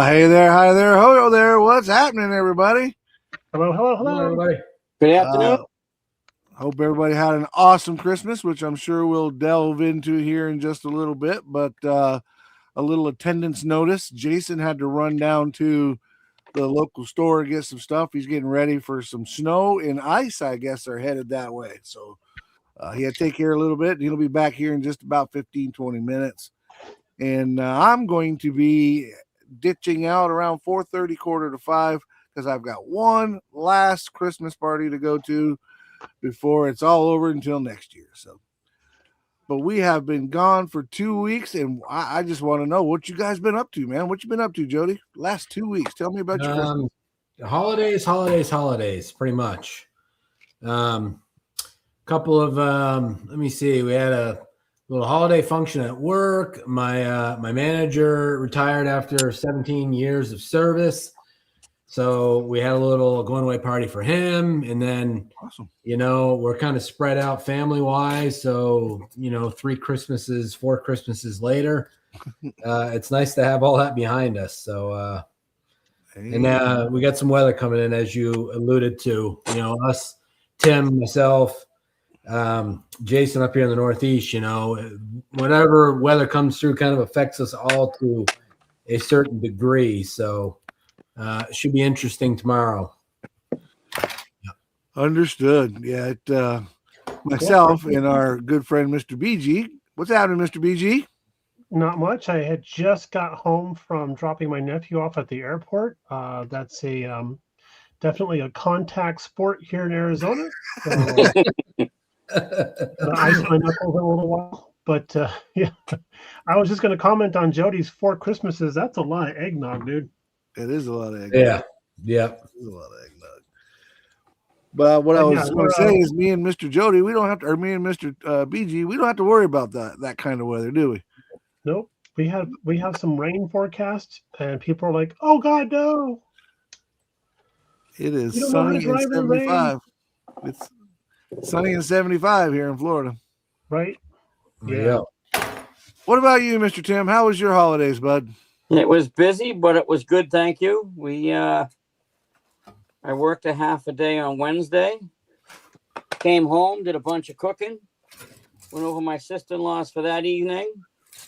Hey there, hi there, hello there. What's happening, everybody? Hello, everybody. Good afternoon. Hope everybody had an awesome Christmas, which I'm sure we'll delve into here in just a little bit. But a little attendance notice. Jason had to run down to the local store and get some stuff. He's getting ready for some snow and ice, I guess, are headed that way. So he had to take care a little bit. He'll be back here in just about 15, 20 minutes. And I'm going to be ditching out around 4:30, quarter to 5, because I've got one last Christmas party to go to before it's all over until next year. So, but we have been gone for 2 weeks, and I just want to know what you guys been up to, man. What you been up to, Jody? Last 2 weeks. Tell me about your Christmas. Holidays, pretty much. Couple of let me see. We had a little holiday function at work. My manager retired after 17 years of service. So we had a little going away party for him. And then, Awesome. We're kind of spread out family wise. So, 4 Christmases later, it's nice to have all that behind us. So, and we got some weather coming in, as you alluded to, us, Tim, myself, Jason up here in the Northeast, whatever weather comes through kind of affects us all to a certain degree. So, it should be interesting tomorrow. Understood. Yeah, myself and our good friend Mr. BG. What's happening, Mr. BG? Not much. I had just got home from dropping my nephew off at the airport. That's definitely a contact sport here in Arizona. So, I signed up over a little while, but yeah, I was just going to comment on Jody's 4 Christmases. That's a lot of eggnog, dude. It is a lot of eggnog. Yeah. It is a lot of eggnog. But what I was going to say is, me and Mr. Jody, me and Mr. BG, we don't have to worry about that kind of weather, do we? Nope. We have some rain forecasts, and people are like, "Oh God, no!" It is sunny and 75. It's sunny and 75 here in Florida. Right? Yeah. What about you, Mr. Tim? How was your holidays, bud? It was busy, but it was good. Thank you. I worked a half a day on Wednesday, came home, did a bunch of cooking, went over my sister-in-law's for that evening.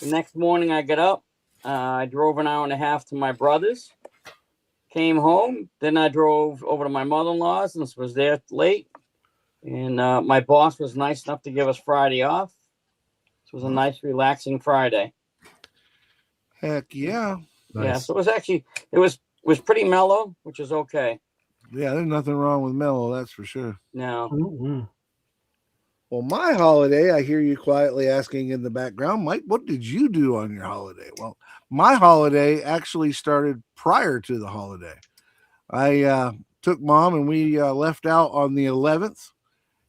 The next morning I got up, I drove an hour and a half to my brother's, came home, then I drove over to my mother-in-law's and was there late. And my boss was nice enough to give us Friday off. So it was a nice, relaxing Friday. Heck yeah. Nice. Yeah, so it was pretty mellow, which is okay. Yeah, there's nothing wrong with mellow, that's for sure. No. Mm-hmm. Well, my holiday, I hear you quietly asking in the background, Mike, what did you do on your holiday? Well, my holiday actually started prior to the holiday. I took Mom and we left out on the 11th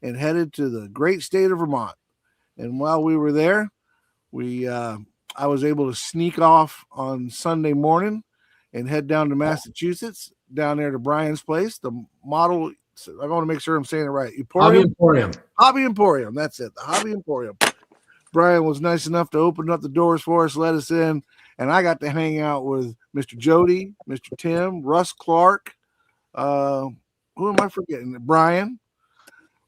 and headed to the great state of Vermont. And while we were there, I was able to sneak off on Sunday morning and head down to Massachusetts, down there to Brian's place. The model, I want to make sure I'm saying it right. Hobby Emporium. That's it. The Hobby Emporium. Brian was nice enough to open up the doors for us, let us in, and I got to hang out with Mr. Jody, Mr. Tim, Russ Clark. Who am I forgetting? Brian.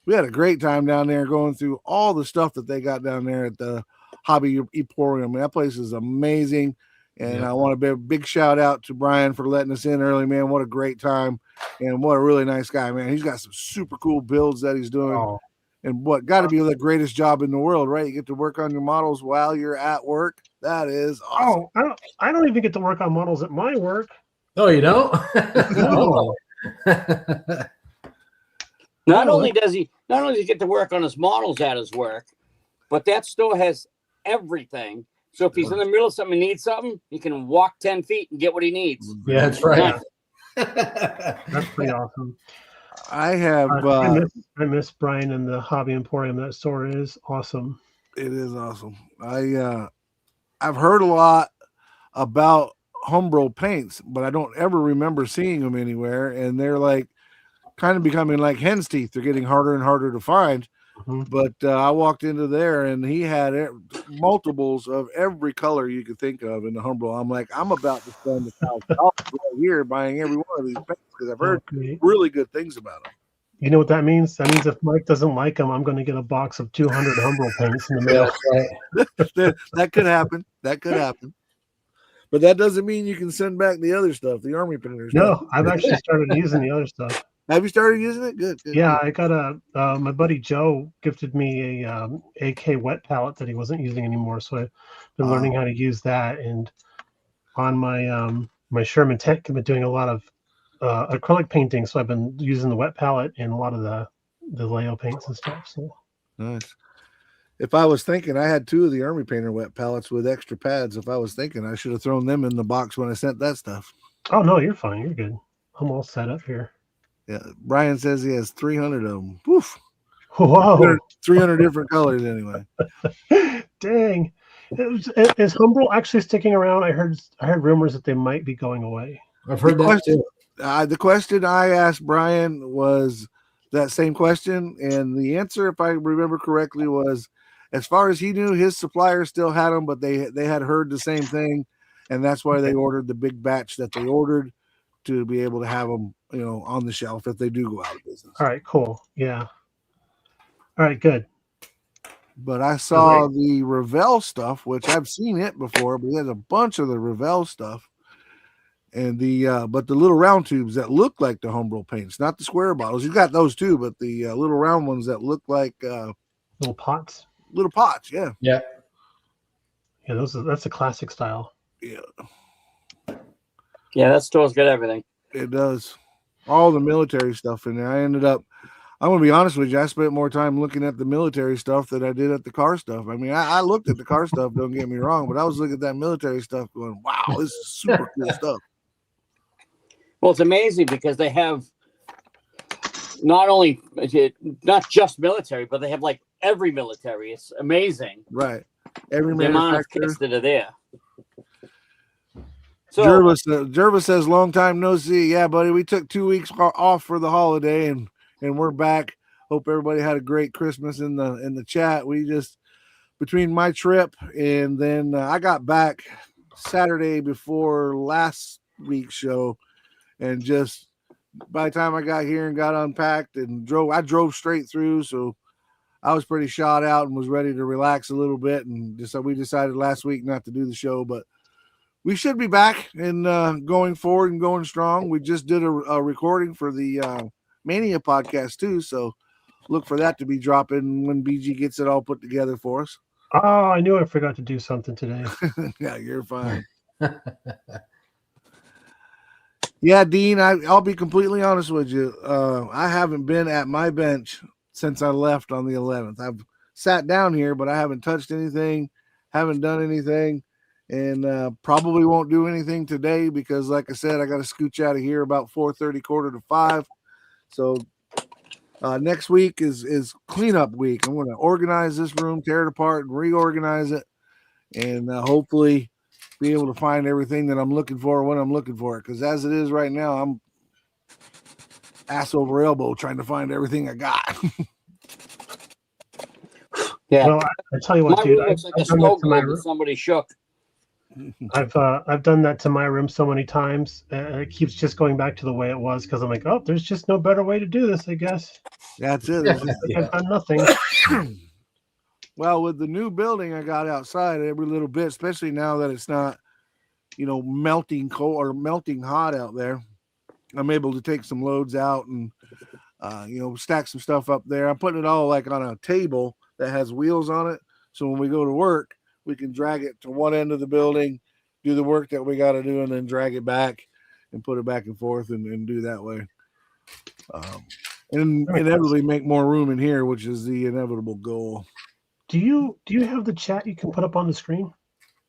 We had a great time down there going through all the stuff that they got down there at the Hobby Emporium. That place is amazing. And I want to be a big shout out to Brian for letting us in early, man. What a great time. And what a really nice guy, man. He's got some super cool builds that he's doing. Oh. And what got to be the greatest job in the world, right? You get to work on your models while you're at work. That is awesome. Oh, I don't even get to work on models at my work. Oh, you don't? No. Not only does he get to work on his models at his work, but that store has everything. So if he's in the middle of something and needs something, he can walk 10 feet and get what he needs. Yeah, that's right. That's pretty awesome. I have. I miss Brian and the Hobby Emporium. That store is awesome. It is awesome. I've heard a lot about Humbrol paints, but I don't ever remember seeing them anywhere. And they're like kind of becoming like hen's teeth. They're getting harder and harder to find. But I walked into there and he had multiples of every color you could think of in the Humbrol. I'm like, I'm about to spend $1,000 right here buying every one of these paints because I've heard really good things about them. You know what that means? That means if Mike doesn't like them, I'm going to get a box of 200 Humbrol paints in the mail. That could happen. That could happen. But that doesn't mean you can send back the other stuff, the Army painters. No, I've actually started using the other stuff. Have you started using it? Good. Yeah, I got my buddy Joe gifted me a AK wet palette that he wasn't using anymore, so I've been learning how to use that. And on my my Sherman Tech, I've been doing a lot of acrylic painting, so I've been using the wet palette and a lot of the Leo paints and stuff. So nice. If I was thinking, I had 2 of the Army Painter wet palettes with extra pads. If I was thinking, I should have thrown them in the box when I sent that stuff. Oh no, you're fine. You're good. I'm all set up here. Yeah, Brian says he has 300 of them. Woof. Whoa. 300 different colors anyway. Dang. Is Humbrol actually sticking around? I heard rumors that they might be going away. I've heard that too. The question I asked Brian was that same question, and the answer, if I remember correctly, was as far as he knew, his supplier still had them, but they had heard the same thing, and that's why they ordered the big batch that they ordered to be able to have them, on the shelf if they do go out of business. All right, cool. Yeah. All right, good. But I saw the Revell stuff, which I've seen it before, but he has a bunch of the Revell stuff. And but the little round tubes that look like the Humbrol paints, not the square bottles. You got those too, but the little round ones that look like little pots. Little pots, yeah. Yeah. Yeah, that's a classic style. Yeah. Yeah, that store's got everything. It does. All the military stuff in there. I'm going to be honest with you. I spent more time looking at the military stuff than I did at the car stuff. I mean, I looked at the car stuff, don't get me wrong, but I was looking at that military stuff going, wow, this is super cool stuff. Well, it's amazing because they have not just military, but they have like every military. It's amazing. Right. Every the amount of kits that are there. So Jervis says, long time no see. Yeah, buddy, we took 2 weeks off for the holiday and we're back. Hope everybody had a great Christmas in the chat. We just, between my trip and then I got back Saturday before last week's show, and just by the time I got here and got unpacked and I drove straight through, so I was pretty shot out and was ready to relax a little bit. And we decided last week not to do the show, but we should be back and going forward and going strong. We just did a recording for the Mania podcast too, so look for that to be dropping when BG gets it all put together for us. Oh, I knew I forgot to do something today. Yeah, you're fine. Yeah, Dean, I'll be completely honest with you. I haven't been at my bench since I left on the 11th. I've sat down here, but I haven't touched anything, haven't done anything, and probably won't do anything today because, like I said, I got to scooch out of here about 4:30, 4:45. So next week is cleanup week. I'm going to organize this room, tear it apart, and reorganize it, and hopefully be able to find everything that I'm looking for when I'm looking for it. Because as it is right now, I'm ass over elbow trying to find everything I got. Yeah. Well, I tell you what, dude, I've like a snow globe that somebody shook. I've done that to my room so many times. It keeps just going back to the way it was because I'm like, oh, there's just no better way to do this, I guess. That's it. I've done nothing. Well, with the new building I got outside every little bit, especially now that it's not, melting cold or melting hot out there, I'm able to take some loads out and, stack some stuff up there. I'm putting it all like on a table that has wheels on it. So when we go to work, we can drag it to one end of the building, do the work that we got to do, and then drag it back and put it back and forth and do that way. And inevitably make more room in here, which is the inevitable goal. Do you have the chat you can put up on the screen?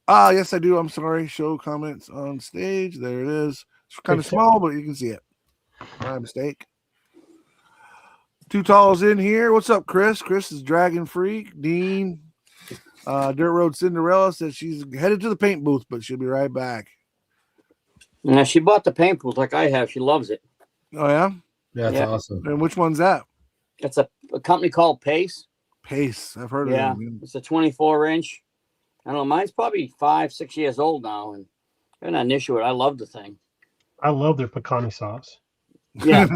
Yes, I do. I'm sorry. Show comments on stage. There it is. It's kind of small, but you can see it. My mistake. Too Tall's in here. What's up, Chris? Chris is Dragon Freak. Dean. Dirt Road Cinderella says she's headed to the paint booth, but she'll be right back. Yeah, she bought the paint booth like I have. She loves it. Oh, yeah? That's awesome. And which one's that? It's a company called Pace. Pace. I've heard Yeah, of them. it's a 24-inch. I don't know. Mine's probably 5, 6 years old now, and I'm not an issue with it. I love the thing. I love their pecani sauce. Yeah,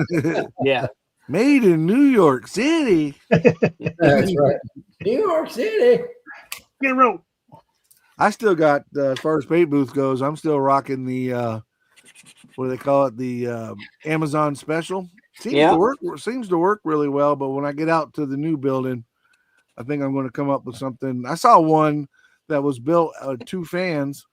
yeah. Made in New York City. That's right. New York City. Get a rope. I still got, as far as paint booth goes, I'm still rocking the, what do they call it? The Amazon special. Seems to work really well. But when I get out to the new building, I think I'm going to come up with something. I saw one that was built 2 fans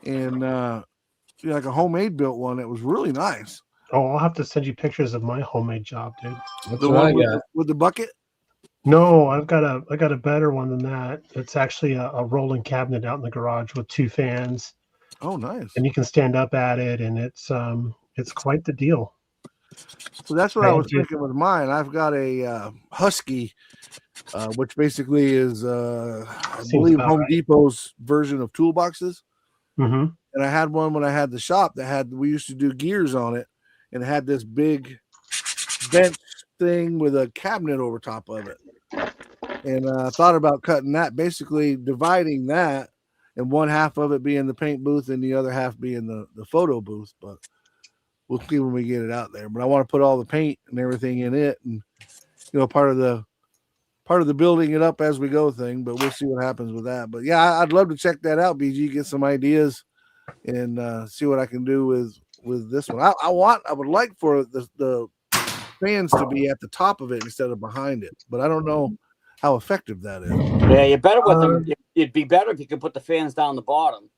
and like a homemade built one. It was really nice. Oh, I'll have to send you pictures of my homemade job, dude. That's The what I one got. with the bucket. No, I got a better one than that. It's actually a rolling cabinet out in the garage with 2 fans, Oh, nice. and you can stand up at it, and it's quite the deal. So that's what I was thinking with mine. I've got a Husky, which basically is, I believe, Home Depot's version of toolboxes. Mm-hmm. And I had one when I had the shop we used to do gears on it, and it had this big bench thing with a cabinet over top of it. And I thought about cutting that, basically dividing that, and one half of it being the paint booth and the other half being the photo booth. But we'll see when we get it out there. But I want to put all the paint and everything in it, and part of the building it up as we go thing. But we'll see what happens with that. But yeah, I'd love to check that out, BG. Get some ideas and see what I can do with this one. I would like for the fans to be at the top of it instead of behind it, but I don't know how effective that is. Yeah, you're better with them. It'd be better if you could put the fans down the bottom.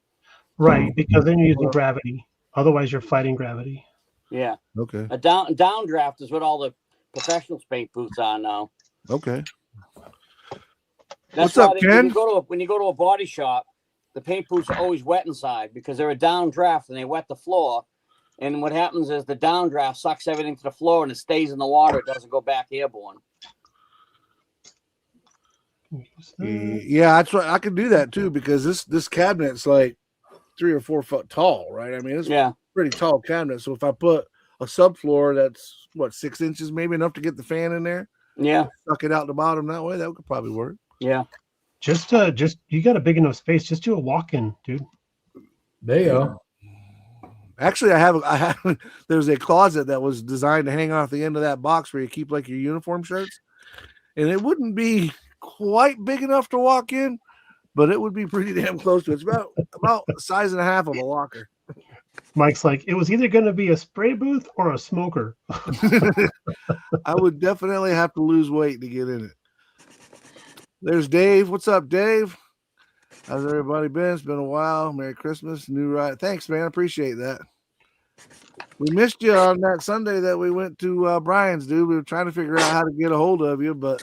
Right, because then you're using gravity. Otherwise, you're fighting gravity. Yeah. Okay. A downdraft is what all the professional paint booths are now. Okay. That's What's up, Ken? When you go to a body shop, the paint booths are always wet inside because they're a downdraft and they wet the floor. And what happens is the downdraft sucks everything to the floor and it stays in the water. It doesn't go back airborne. Yeah, that's right. I can do that too because this cabinet's like 3 or 4 foot tall, right? I mean, it's a pretty tall cabinet. So if I put a subfloor that's 6 inches, maybe enough to get the fan in there. Yeah. Suck it out the bottom that way. That could probably work. Yeah. Just you got a big enough space. Just do a walk-in, dude. There you go. Actually, I have there's a closet that was designed to hang off the end of that box where you keep like your uniform shirts, and it wouldn't be quite big enough to walk in, but it would be pretty damn close to it. It's about the size and a half of a locker. Mike's like, it was either going to be a spray booth or a smoker. I would definitely have to lose weight to get in it. There's Dave. What's up, Dave? How's everybody been? It's been a while. Merry Christmas. New ride. Thanks, man. I appreciate that. We missed you on that Sunday that we went to Brian's, dude. We were trying to figure out how to get a hold of you, but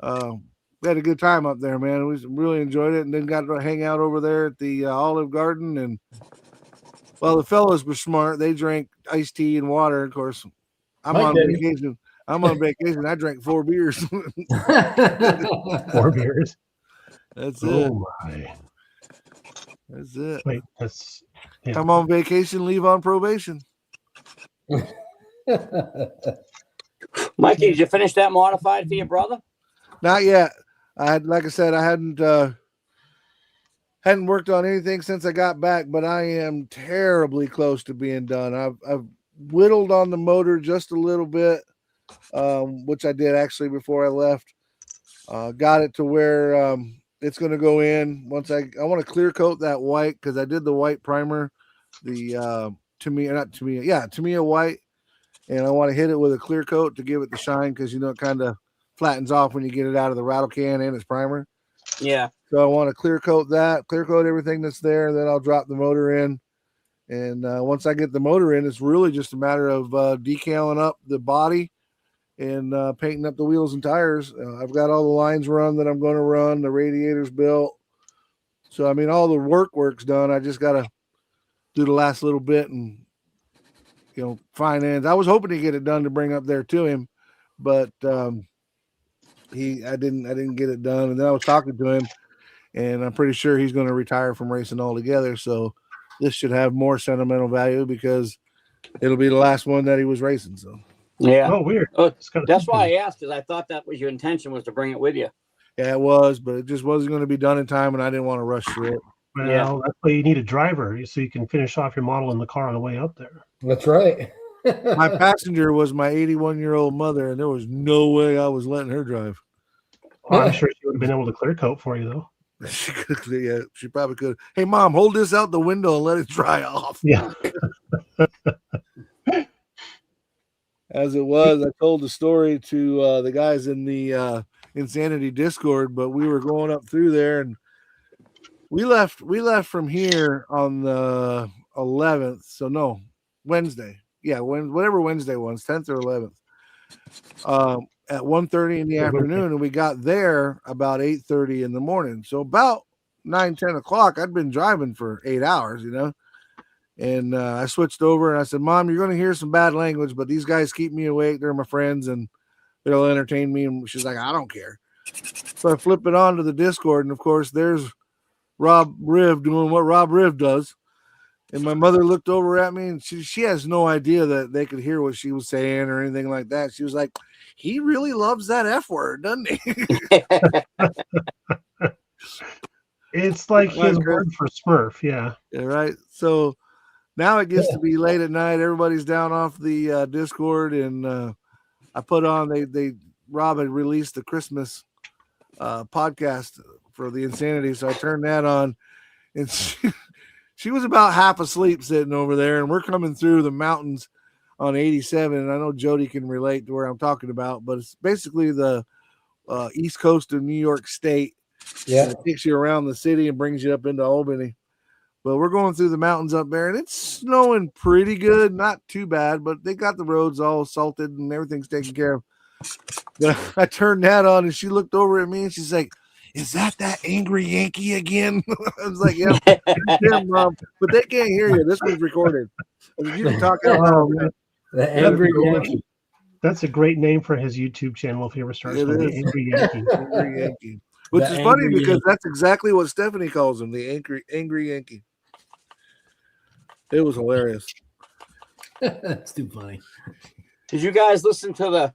we had a good time up there, man. We really enjoyed it, and then got to hang out over there at the Olive Garden. And well, the fellows were smart. They drank iced tea and water. Of course, I'm on vacation. I drank 4 beers. 4 beers. That's it. Oh my. That's it. Wait, Come on vacation, leave on probation. Mikey, did you finish that modified for your brother? Not yet. Like I said, I hadn't worked on anything since I got back, but I am terribly close to being done. I've whittled on the motor just a little bit, which I did actually before I left. Got it to where it's going to go in once I want to clear coat that white because I did the white primer, the Tamiya white, and I want to hit it with a clear coat to give it the shine because it kind of flattens off when you get it out of the rattle can and its primer. Yeah. So I want to clear coat everything that's there, and then I'll drop the motor in. And once I get the motor in, it's really just a matter of decaling up the body and painting up the wheels and tires. I've got all the lines run that I'm going to run. The radiator's built. So, I mean, all the work's done. I just got to do the last little bit and, fine ends. I was hoping to get it done to bring up there to him, but I didn't get it done. And then I was talking to him, and I'm pretty sure he's going to retire from racing altogether. So this should have more sentimental value because it'll be the last one that he was racing. So. Yeah. Oh, weird. That's why I asked, because I thought that was your intention, was to bring it with you. Yeah, it was, but it just wasn't going to be done in time, and I didn't want to rush through it. Well, Yeah. that's why you need a driver so you can finish off your model in the car on the way up there. That's right. My passenger was my 81-year-old mother, and there was no way I was letting her drive. Oh, I'm sure she would have been able to clear coat for you, though. She could, yeah, she probably could. Hey, Mom, hold this out the window and let it dry off. Yeah. As it was, I told the story to the guys in the Insanity Discord, but we were going up through there, and we left from here on the 11th. So no, Wednesday. Yeah, whatever Wednesday was, 10th or 11th. At 1:30 in the afternoon, and we got there about 8:30 in the morning. So about 9-10 o'clock, I'd been driving for 8 hours, you know. And I switched over and I said, Mom, you're going to hear some bad language, but these guys keep me awake. They're my friends and they'll entertain me. And she's like, I don't care. So I flip it on to the Discord. And of course, there's Rob Riv doing what Rob Riv does. And my mother looked over at me and she has no idea that they could hear what she was saying or anything like that. She was like, he really loves that F word, doesn't he? It's like his word for Smurf. Yeah. Yeah, right. So now it gets to be late at night. Everybody's down off the Discord, and I put on Rob had released the Christmas podcast for the Insanity, so I turned that on, and she was about half asleep sitting over there, and we're coming through the mountains on 87, and I know Jody can relate to where I'm talking about, but it's basically the east coast of New York State. Yeah, it takes you around the city and brings you up into Albany. But we're going through the mountains up there, and it's snowing pretty good. Not too bad, but they got the roads all salted and everything's taken care of. But I turned that on, and she looked over at me, and she's like, is that angry Yankee again? I was like, yeah, Mom. But they can't hear you. This was recorded. I said, you can talk out loud. The Angry Yankee. That's a great name for his YouTube channel if he ever starts with the Angry Yankee. Angry Yankee. Which is funny because that's exactly what Stephanie calls him, the angry Yankee. It was hilarious. That's too funny. Did you guys listen to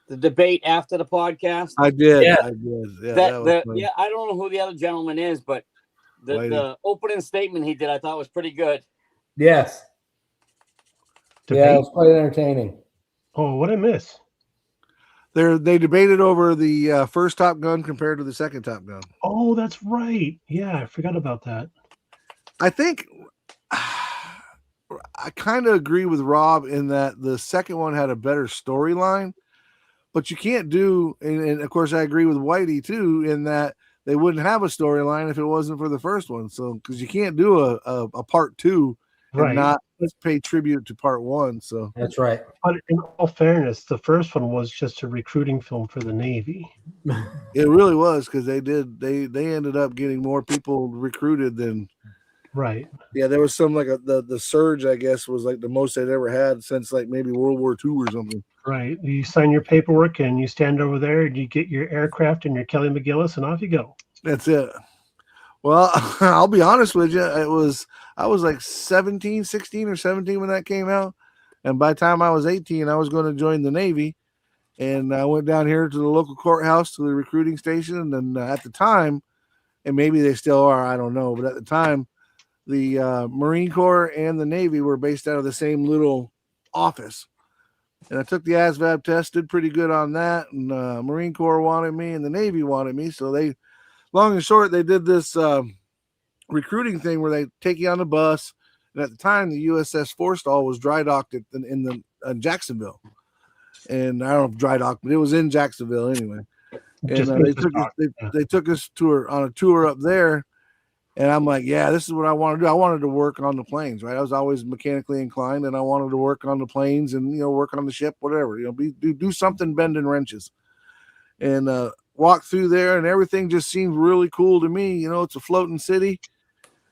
the debate after the podcast? I did. Yeah. I did. Yeah, I don't know who the other gentleman is, but the opening statement he did, I thought was pretty good. Yes. Debate? Yeah, it was quite entertaining. Oh, what I miss? They debated over the first Top Gun compared to the second Top Gun. Oh, that's right. Yeah, I forgot about that. I think I kind of agree with Rob in that the second one had a better storyline, but you can't do, and of course I agree with Whitey too, in that they wouldn't have a storyline if it wasn't for the first one. So, because you can't do a part two and not pay tribute to part one. So that's right. But in all fairness, the first one was just a recruiting film for the Navy. It really was, because they ended up getting more people recruited than. Right. Yeah, there was some like the surge, I guess, was like the most they'd ever had since like maybe World War II or something. Right. You sign your paperwork and you stand over there and you get your aircraft and your Kelly McGillis and off you go. That's it. Well, I'll be honest with you. I was like 16 or 17 when that came out. And by the time I was 18, I was going to join the Navy. And I went down here to the local courthouse to the recruiting station. And then at the time, and maybe they still are, I don't know. But at the time, the Marine Corps and the Navy were based out of the same little office. And I took the ASVAB test, did pretty good on that. And Marine Corps wanted me and the Navy wanted me. So they, long and short, they did this recruiting thing where they take you on the bus. And at the time, the USS Forstall was dry docked in Jacksonville. And I don't know if dry docked, but it was in Jacksonville anyway. And they took us on a tour up there. And I'm like, yeah, this is what I want to do. I wanted to work on the planes, right? I was always mechanically inclined, and I wanted to work on the planes and, work on the ship, whatever, do something bending wrenches. And walk through there, and everything just seemed really cool to me. It's a floating city.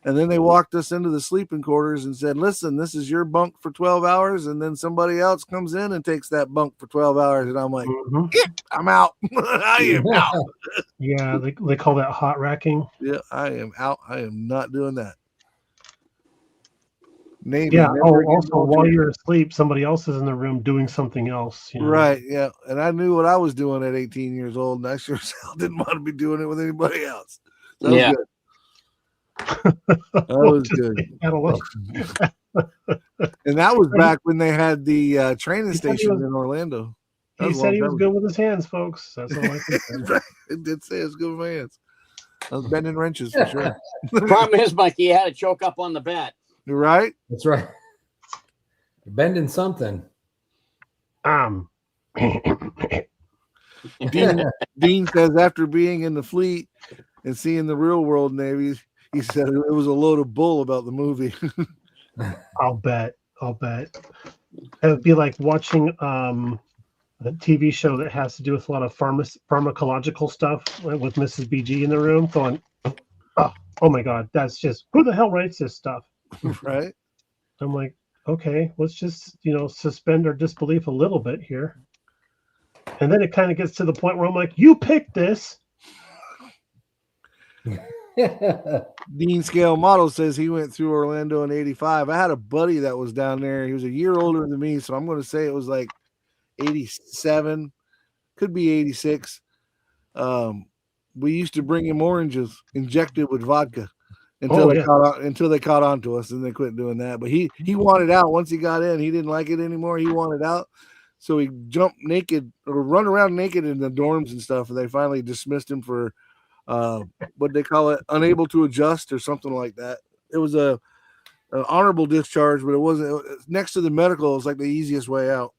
And then they walked us into the sleeping quarters and said, listen, this is your bunk for 12 hours. And then somebody else comes in and takes that bunk for 12 hours. And I'm like, I'm out. I am out. Yeah, they call that hot racking. Yeah, I am out. I am not doing that. Navy. Yeah. Never Oh, again also while military. you're asleep, somebody else is in the room doing something else. You know? Right, yeah. And I knew what I was doing at 18 years old, and I sure as hell didn't want to be doing it with anybody else. That was Yeah. good. That was Just good. leave that alone. And that was back when they had the training He said he station was- in Orlando. That He was a said long he was time good with his hands, folks. That's all I can say. ago. Right. It did say it's good hands. I was bending wrenches for sure. Problem is, Mikey, you had to choke up on the bat. You're right. That's right. You're bending something. Dean says after being in the fleet and seeing the real world Navy, he said it was a load of bull about the movie. I'll bet. It would be like watching a TV show that has to do with a lot of pharmacological stuff with Mrs. BG in the room going, oh my God, that's just, who the hell writes this stuff? Right. I'm like, okay, let's just, suspend our disbelief a little bit here. And then it kind of gets to the point where I'm like, you picked this. Dean Scale Model says he went through Orlando in 85. I had a buddy that was down there. He was a year older than me, so I'm going to say it was like 87, could be 86. We used to bring him oranges injected with vodka until they caught on to us, and they quit doing that. But he wanted out once he got in. He didn't like it anymore. He wanted out, so he jumped naked or run around naked in the dorms and stuff. And they finally dismissed him for what they call it, unable to adjust or something like that. It was an honorable discharge, but it wasn't next to the medical. It was like the easiest way out.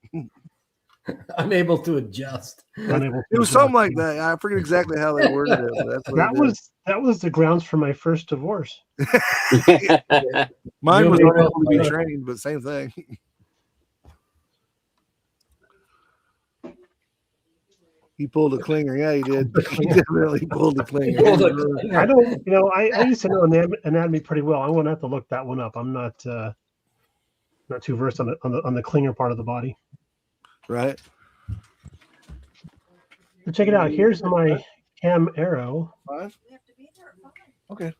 Unable to adjust. It was something like that. I forget exactly how they worded it. But that's what that was the grounds for my first divorce. Mine was unable to be trained, but same thing. He pulled a clinger. Yeah, he did. He definitely pulled a clinger. I don't, I used to know anatomy pretty well. I'm going to have to look that one up. I'm not too versed on the clinger part of the body. Right. But check it out. Here's my Cam Arrow. 5? Okay.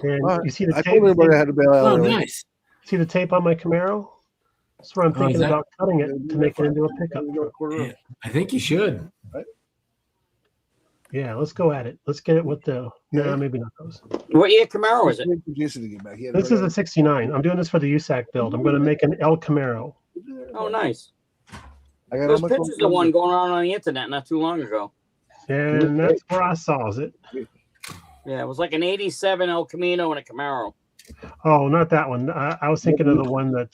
And you see the I tape? told everybody I had to bail out. Oh, early. nice. See the tape on my Camaro? That's where I'm thinking about cutting it to make it into a pickup. Yeah, I think you should. Right. Yeah, let's go at it. Let's get it with the. No, maybe not those. What year Camaro is it? Jason to get back. This is a 69. I'm doing this for the USAC build. I'm going to make an El Camaro. Oh, nice. I got Those pictures of one going on the internet not too long ago. And that's where I saw it. Yeah, it was like an 87 El Camino and a Camaro. Oh, not that one. I was thinking of the one that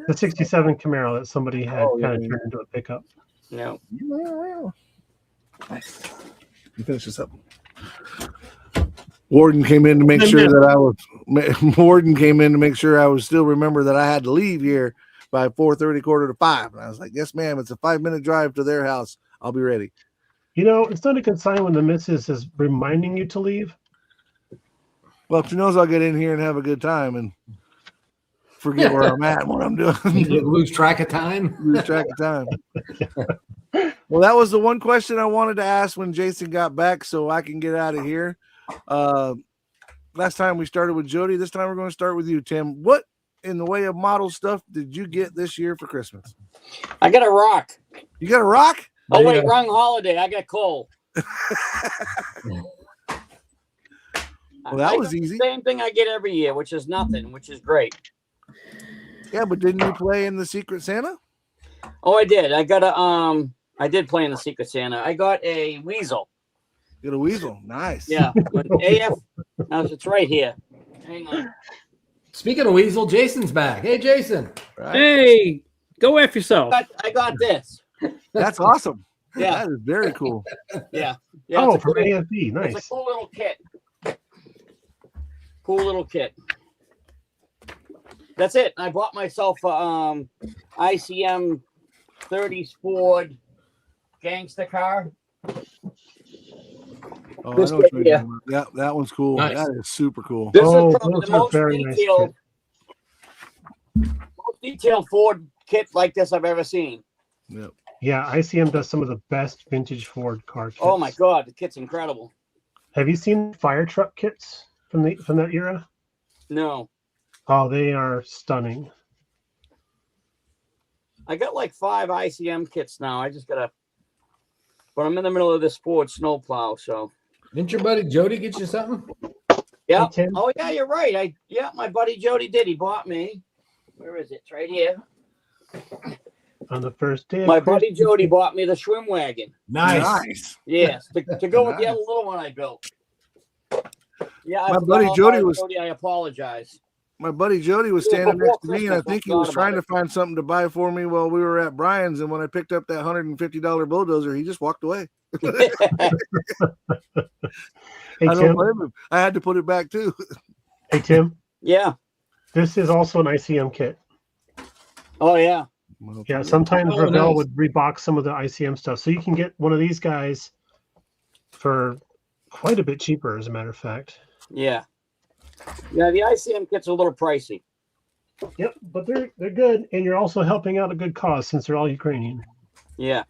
the 67 Camaro that somebody had kind of turned into a pickup. No. Nice. You finish this up. Warden came in to make sure that I was still remember that I had to leave here by 4:30, 4:45. And I was like, yes, ma'am. It's a 5-minute drive to their house. I'll be ready. It's not a good sign when the missus is reminding you to leave. Well, she knows I'll get in here and have a good time and forget where I'm at and what I'm doing. You lose track of time. Lose track of time. Well, that was the one question I wanted to ask when Jason got back, so I can get out of here. Last time we started with Jody. This time we're going to start with you, Tim. What in the way of model stuff did you get this year for Christmas? I got a rock. You got a rock? Oh, wait, wrong holiday. I got coal. Well, that was easy. Same thing I get every year, which is nothing, which is great. Yeah, but didn't you play in the Secret Santa? Oh, I did. I did play in the Secret Santa. I got a weasel. You got a weasel. Nice. Yeah. AF. No, it's right here. Hang on. Speaking of weasel, Jason's back. Hey, Jason. Right. Hey, go F yourself. I got this. That's awesome. Yeah. That is very cool. Yeah. Oh, from AFB. Nice. It's a cool little kit. Cool little kit. That's it. I bought myself a ICM 30s Ford gangster car. Oh, This I know what right you're here. talking about. Yeah, that one's cool. Nice. That is super cool. This Oh, is probably those the are most very nice detailed Ford kit like this I've ever seen. Yep. Yeah, ICM does some of the best vintage Ford car kits. Oh my God, the kit's incredible. Have you seen fire truck kits from that era? No. Oh, they are stunning. I got like 5 ICM kits now. I just gotta, but I'm in the middle of this Ford snowplow, so. Didn't your buddy Jody get you something? Yeah. Hey, Tim. Oh yeah, you're right. My buddy Jody did. He bought me. Where is it? It's right here. On the first day of My buddy Christmas. Jody bought me the Schwinn wagon. Nice. Yes, to go with the Nice. other little one I built. Yeah, I My forgot buddy all Jody about it, was- Jody, I apologize. My buddy Jody was It was standing before next to me, and I Christmas, think he I was forgot trying about to find something to buy for me while we were at Brian's. And when I picked up that $150 bulldozer, he just walked away. Hey, I don't Tim. blame him. I had to put it back too. Hey, Tim. Yeah. This is also an ICM kit. Oh yeah. Yeah, sometimes Oh, Revell nice. would rebox some of the ICM stuff. So you can get one of these guys for quite a bit cheaper, as a matter of fact. Yeah. Yeah, the ICM kit's a little pricey. Yep, but they're good, and you're also helping out a good cause since they're all Ukrainian. Yeah.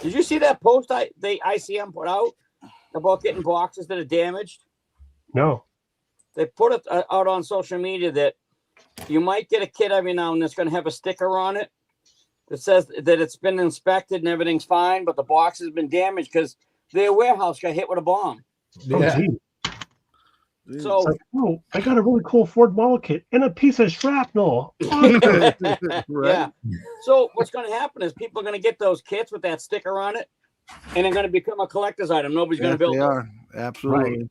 Did you see that post the ICM put out about getting boxes that are damaged? No. They put it out on social media that you might get a kit every now and then that's going to have a sticker on it that says that it's been inspected and everything's fine, but the box has been damaged because their warehouse got hit with a bomb. Oh, Yeah. gee. So, It's like, oh, I got a really cool Ford model kit and a piece of shrapnel. Awesome. yeah. So what's going to happen is people are going to get those kits with that sticker on it, and they're going to become a collector's item. Nobody's going to build They them. are. Absolutely.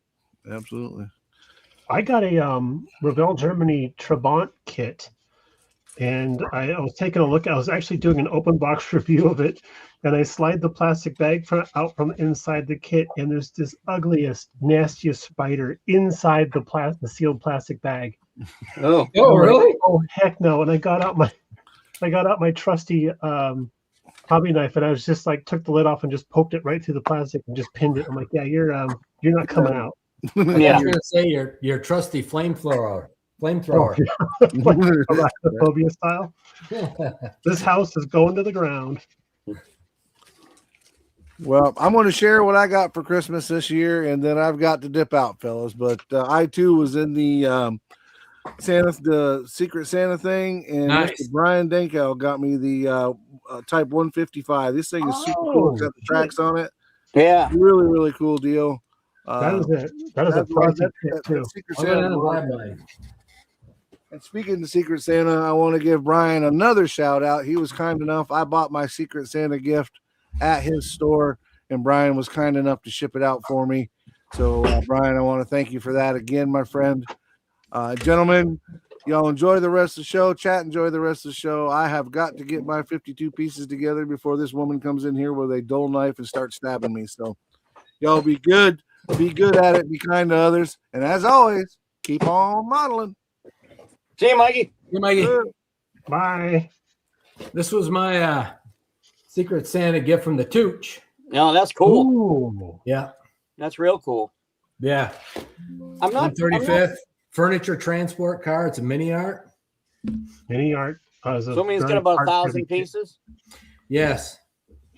Absolutely. I got a Revell Germany Trabant kit, and I was taking a look. I was actually doing an open box review of it, and I slide the plastic bag out from inside the kit, and there's this ugliest, nastiest spider inside the sealed plastic bag. Oh, Oh, really? Oh heck no! And I got out my trusty hobby knife, and I was just like took the lid off and just poked it right through the plastic and just pinned it. I'm like, yeah, you're not coming out. yeah. I was gonna say your trusty flamethrower. Like arachnophobia style. This house is going to the ground. Well, I'm going to share what I got for Christmas this year, and then I've got to dip out, fellas. But I too was in the Secret Santa thing, and Nice. Mr. Brian Dankow got me the Type 155. This thing is super cool. It's got the tracks on it. Yeah. Really, really cool deal. That is a pricey kit too. Secret I'm gonna Santa. buy mine. And speaking of Secret Santa, I want to give Brian another shout out. He was kind enough. I bought my Secret Santa gift at his store, and Brian was kind enough to ship it out for me. So, Brian, I want to thank you for that again, my friend. Gentlemen, y'all enjoy the rest of the show. Chat, enjoy the rest of the show. I have got to get my 52 pieces together before this woman comes in here with a dull knife and starts stabbing me. So, y'all be good. Be good at it. Be kind to others. And as always, keep on modeling. See you, Mikey. Hey, Mikey. Bye. This was my Secret Santa gift from the Tooch. No, that's cool. Ooh. Yeah. That's real cool. Yeah. I'm not 135th furniture transport car. It's a mini art. Mini art. So it's got about 1,000 pieces. Yes.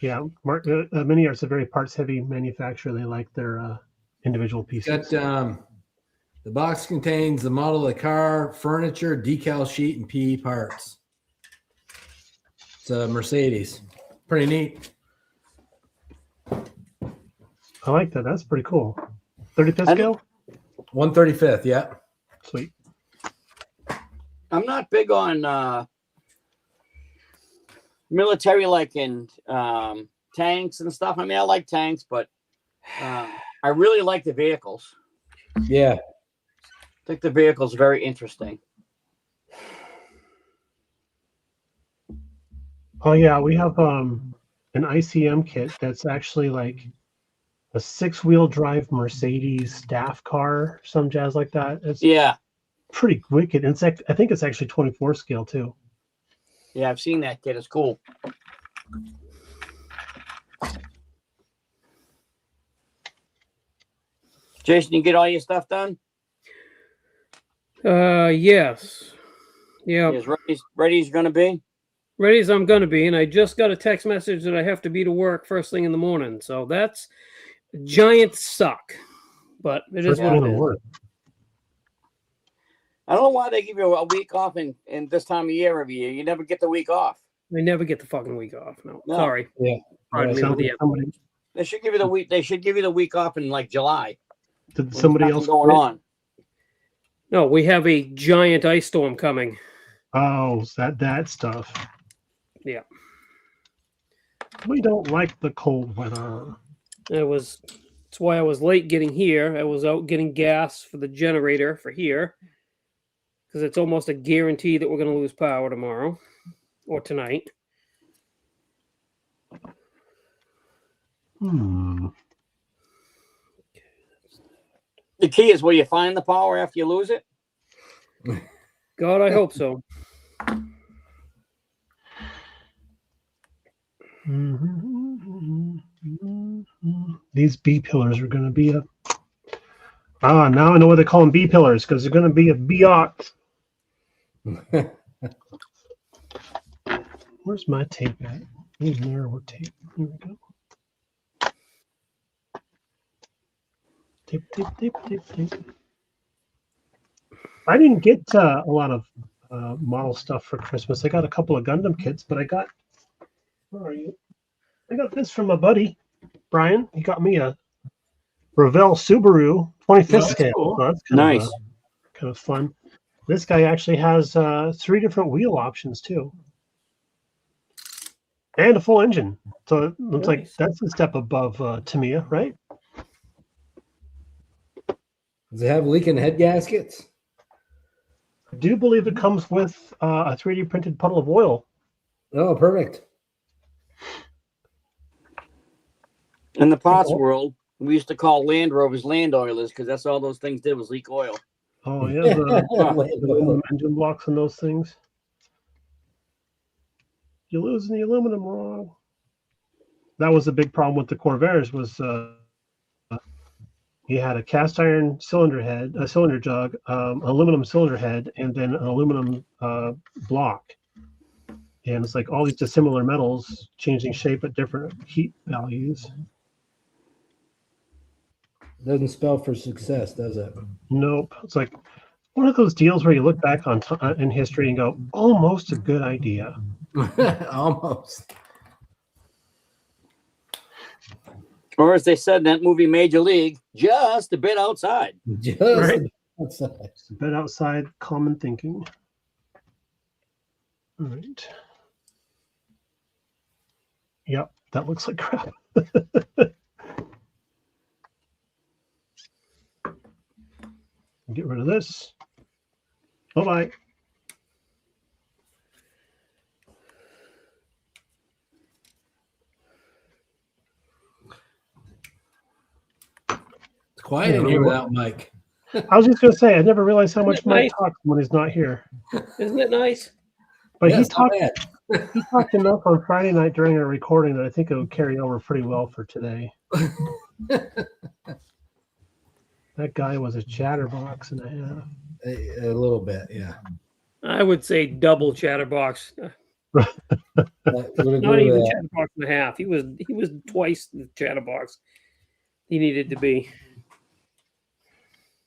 Yeah, Mini Art's a very parts-heavy manufacturer. They like their individual pieces. Got the box contains the model of the car, furniture, decal sheet, and PE parts. It's a Mercedes. Pretty neat. I like that. That's pretty cool. 35th scale? 135th, yeah. Sweet. I'm not big on military like in tanks and stuff. I mean, I like tanks, but I really like the vehicles. Yeah. I think the vehicles are very interesting. Oh yeah, we have an ICM kit that's actually like a 6-wheel drive Mercedes staff car, some jazz like that. It's Yeah. pretty wicked. I think it's actually 24 scale too. Yeah, I've seen that kid. It's cool. Jason, you get all your stuff done? Yes. Yeah. As ready as going to be? Ready as I'm going to be. And I just got a text message that I have to be to work first thing in the morning. So that's a giant suck. But it is what it is. I don't know why they give you a week off in this time of year every year. You never get the week off. I never get the fucking week off. No. No. Sorry. Yeah. Pardon me Sounds with like the somebody, They should give you the week. They should give you the week off in like July. did when somebody there's else nothing going quit? on? No, we have a giant ice storm coming. Oh, is that stuff. Yeah. We don't like the cold weather. That's why I was late getting here. I was out getting gas for the generator for here. Because it's almost a guarantee that we're going to lose power tomorrow or tonight. Hmm. The key is, will you find the power after you lose it? God, I hope so. These B pillars are going to be a. Ah, now I know why they call them B pillars, because they're going to be a B-ox. Where's my tape at? Where's narrower tape? Here we go. Tape, tape, tape, tape, tape. I didn't get a lot of model stuff for Christmas. I got a couple of Gundam kits, but I got. Where are you? I got this from a buddy, Brian. He got me a Revell Subaru 25th That's scale. cool. So that's kind Nice. kind of fun. This guy actually has 3 different wheel options too, and a full engine. So it looks like Nice. that's a step above Tamiya, right? Does it have leaking head gaskets? I do believe it comes with a 3D printed puddle of oil. Oh, perfect. In the parts world, we used to call Land Rovers land oilers because that's all those things did was leak oil. Oh yeah, the engine blocks and those things. You're losing the aluminum wrong. That was the big problem with the Corvairs was you had a cast iron cylinder head, a cylinder jug, aluminum cylinder head, and then an aluminum block. And it's like all these dissimilar metals changing shape at different heat values. Doesn't spell for success, does it? Nope. It's like one of those deals where you look back on in history and go, almost a good idea. Almost. Or as they said in that movie Major League, just a bit outside. Just Right. outside. It's a bit outside common thinking. All right. Yep, that looks like crap. Get rid of this. Bye-bye. It's quiet in here without Mike. I was just going to say, I never realized how much Isn't it Mike nice? talks when he's not here. Isn't it nice? But Yeah, he it's not talked bad. he talked enough on Friday night during our recording that I think it would carry over pretty well for today. That guy was a chatterbox and a half. A little bit, yeah. I would say double chatterbox. Would Not agree even with that. chatterbox and a half. He was twice the chatterbox he needed to be.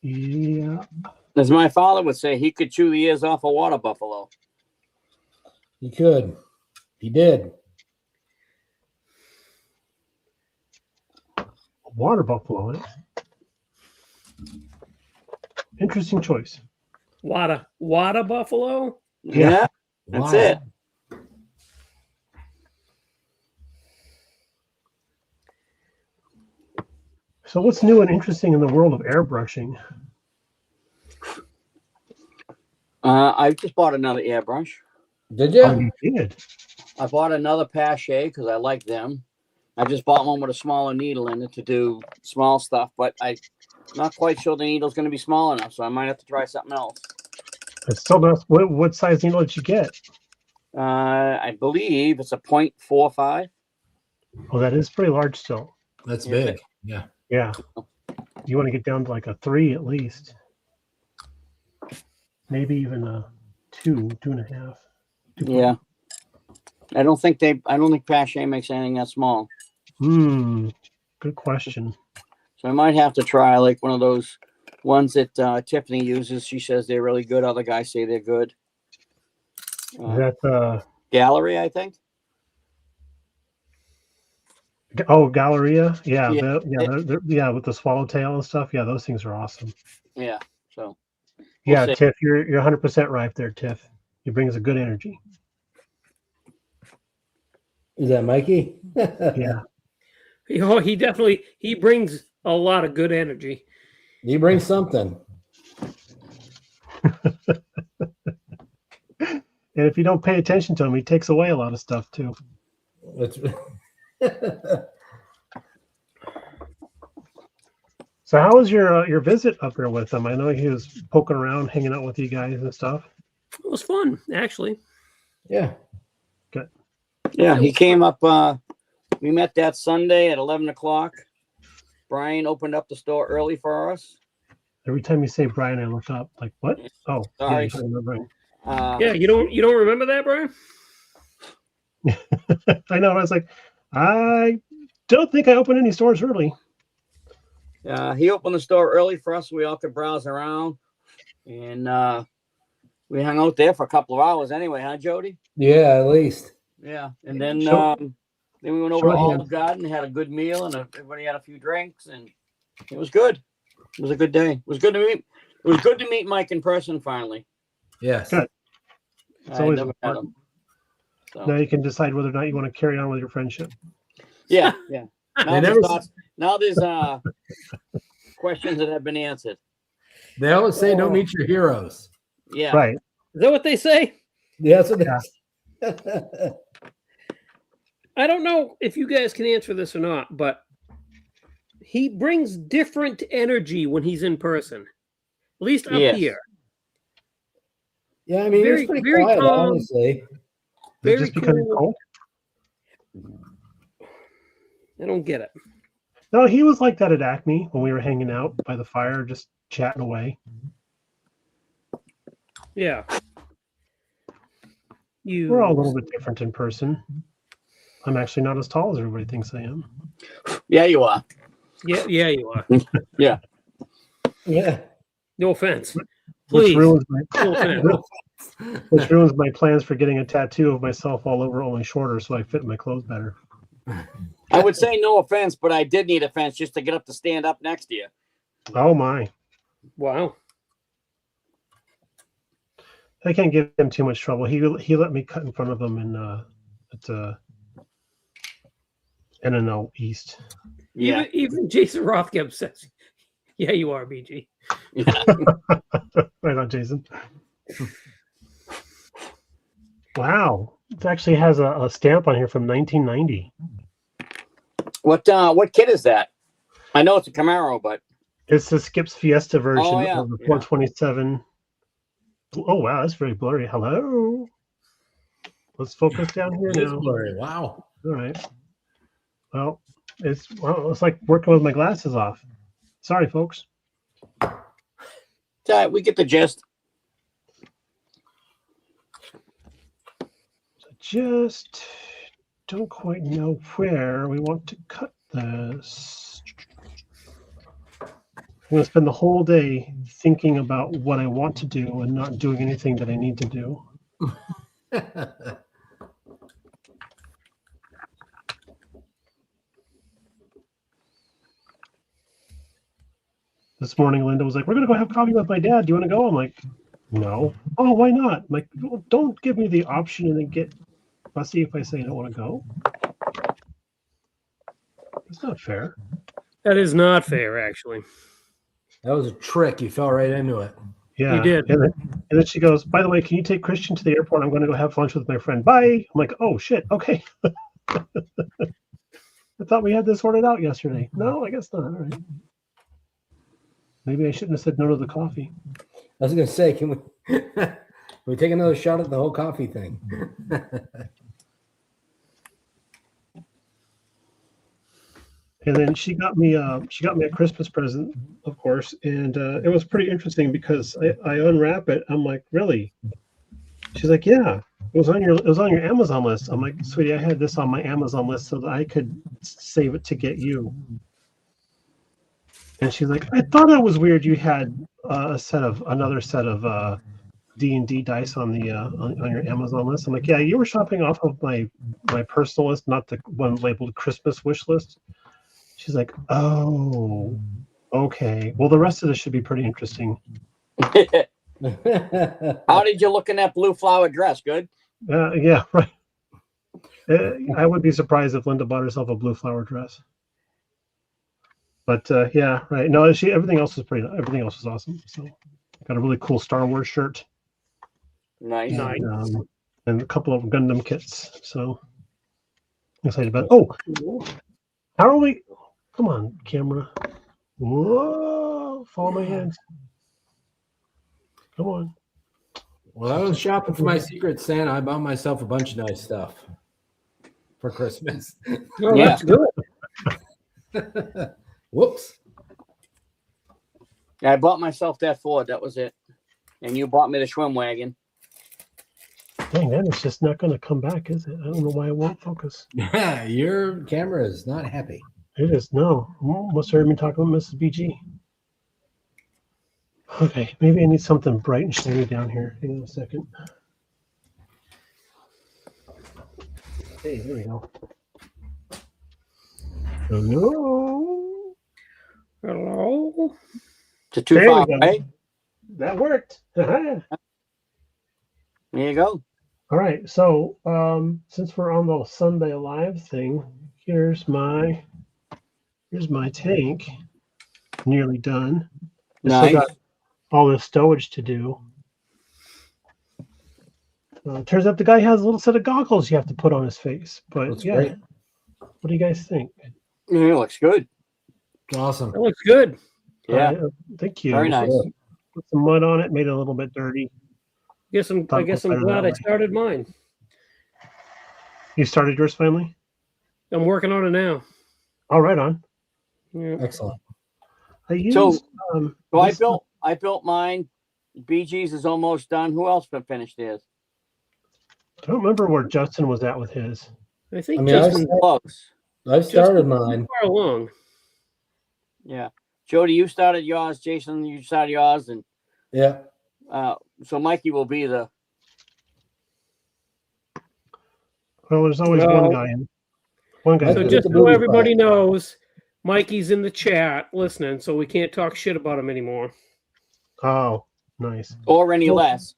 Yeah. As my father would say, he could chew the ears off a water buffalo. He could. He did. Water buffalo. Eh? Interesting choice. Wada buffalo? Yeah, that's Wow. it. So what's new and interesting in the world of airbrushing? I just bought another airbrush. Did you? Oh, you did. I bought another Pache because I like them. I just bought one with a smaller needle in it to do small stuff, but I'm not quite sure the needle's going to be small enough, so I might have to try something else. It's still not. What size needle did you get? I believe it's a 0.45. Oh, that is pretty large still. That's Yeah. big. Yeah. Yeah. You want to get down to like a 3 at least. Maybe even a 2, 2.5. Yeah. I don't think Pache makes anything that small. Good question. So I might have to try like one of those ones that Tiffany uses. She says they're really good. Other guys say they're good. Is that Gallery, I think. Galleria? Yeah, Yeah. yeah, with the swallowtail and stuff. Yeah, those things are awesome. Yeah. So. Yeah, see. Tiff, you're 100% right there, Tiff. He brings a good energy. Is that Mikey? Yeah. Oh, he brings a lot of good energy. He brings something. And if you don't pay attention to him, he takes away a lot of stuff too. It's So how was your visit up here with him? I know he was poking around, hanging out with you guys and stuff. It was fun, actually. yeah. Yeah, he came up. We met that Sunday at 11 o'clock. Brian opened up the store early for us. Every time you say Brian, I look up like, what? Oh, Sorry. yeah, I remember Brian. Yeah, you don't remember that, Brian? I know. I was like, I don't think I opened any stores early. He opened the store early for us. So we all could browse around, and we hung out there for a couple of hours anyway, huh, Jody? Yeah, at least. Yeah, and then Show- then we went over to show Olive hands. Garden, had a good meal, and everybody had a few drinks, and it was good. It was a good day. It was good to meet. It was good to meet Mike in person finally. Yes. Good. It's I always never met important. him. So, Now you can decide whether or not you want to carry on with your friendship. yeah. They never Now there's questions that have been answered. They always say don't meet your heroes. Yeah. Right. Is that what they say? Yeah, that's what Yeah. I don't know if you guys can answer this or not, but he brings different energy when he's in person. At least up Yes. here. Yeah, I mean, Very- it's pretty very quiet, calm. honestly. Is it Very just because he's cool. cold? I don't get it. No, he was like that at Acme when we were hanging out by the fire, just chatting away. Yeah. We're all a little bit different in person. I'm actually not as tall as everybody thinks I am. Yeah, you are. Yeah, you are. Yeah. No offense. Which Please. ruins No offense. which ruins my plans for getting a tattoo of myself all over, only shorter, so I fit in my clothes better. I would say no offense, but I did need a fence just to get up to stand up next to you. Oh my! Wow. I can't give him too much trouble. He let me cut in front of him at NNL East. Yeah. Even Jason Rothkemp says, "Yeah, you are, BG." Yeah. Right on, Jason. Wow, it actually has a stamp on here from 1990. What kit is that? I know it's a Camaro, but It's the Skips Fiesta version Oh, yeah, of the yeah. 427. Oh wow, that's very blurry. Hello. Let's focus down here It is now. blurry. Wow. All right. Well, it's like working with my glasses off. Sorry, folks. we get the gist. Just don't quite know where we want to cut this. I'm going to spend the whole day thinking about what I want to do and not doing anything that I need to do. This morning, Linda was like, "We're going to go have coffee with my dad. Do you want to go?" I'm like, "No." "Oh, why not?" I'm like, well, don't give me the option and then get fussy if I say I don't want to go. It's not fair. That is not fair, actually. That was a trick. You fell right into it. Yeah. You did. And then she goes, "By the way, can you take Christian to the airport? I'm going to go have lunch with my friend. Bye." I'm like, "Oh, shit. Okay." I thought we had this sorted out yesterday. No, I guess not. All right. Maybe I shouldn't have said no to the coffee. I was going to say, can we take another shot at the whole coffee thing? And then she got me a Christmas present, of course, and it was pretty interesting because I unwrap it. I'm like, "Really?" She's like, "Yeah, it was on your Amazon list." I'm like, "Sweetie, I had this on my Amazon list so that I could save it to get you." And she's like, I thought it was weird you had another set of D&D dice on the on your Amazon list. I'm like, yeah, you were shopping off of my personal list, not the one labeled Christmas wish list. She's like, oh, okay. Well, the rest of this should be pretty interesting. How did you look in that blue flower dress? Good. Yeah, right. I would be surprised if Linda bought herself a blue flower dress. But yeah, right. No, everything else was awesome. So got a really cool Star Wars shirt. Nice. And a couple of Gundam kits. So I'm excited about it. Oh, how are we? Come on, camera. Whoa, follow my hands. Come on. Well, I was shopping for my Secret Santa. I bought myself a bunch of nice stuff for Christmas. Oh, Yeah. that's good. Whoops. I bought myself that Ford. That was it. And you bought me the Schwinn wagon. Dang, that is just not going to come back, is it? I don't know why it won't focus. Your camera is not happy. It is. No. Must have been talking about Mrs. BG. Okay, maybe I need something bright and shiny down here. Hang on a second. Hey, there we go. Hello. Hello. To too There far we go. away. That worked. There you go. All right. So since we're on the Sunday Live thing, here's my tank. Nearly done. I still Nice. got all this stowage to do. Turns out the guy has a little set of goggles you have to put on his face. But That's yeah, great. what do you guys think? Yeah, it looks good. Awesome. That looks good. Yeah. Thank you. Very nice. Put some mud on it, made it a little bit dirty. I guess I'm glad I started mine. You started yours finally? I'm working on it now. All right, on. Yeah. Excellent. I used, So this- I built mine. BG's is almost done. Who else been finished theirs? I don't remember where Justin was at with his. I think I mean, Justin Close. I've started Justin- mine. far along. Yeah. Jody, you started yours. Jason, you started yours, and Yeah. so Mikey will be the. Well, there's always No. one guy in. One guy. So That's just the so booty everybody fight. knows, Mikey's in the chat listening, so we can't talk shit about him anymore. Oh, nice. Or any Well, less.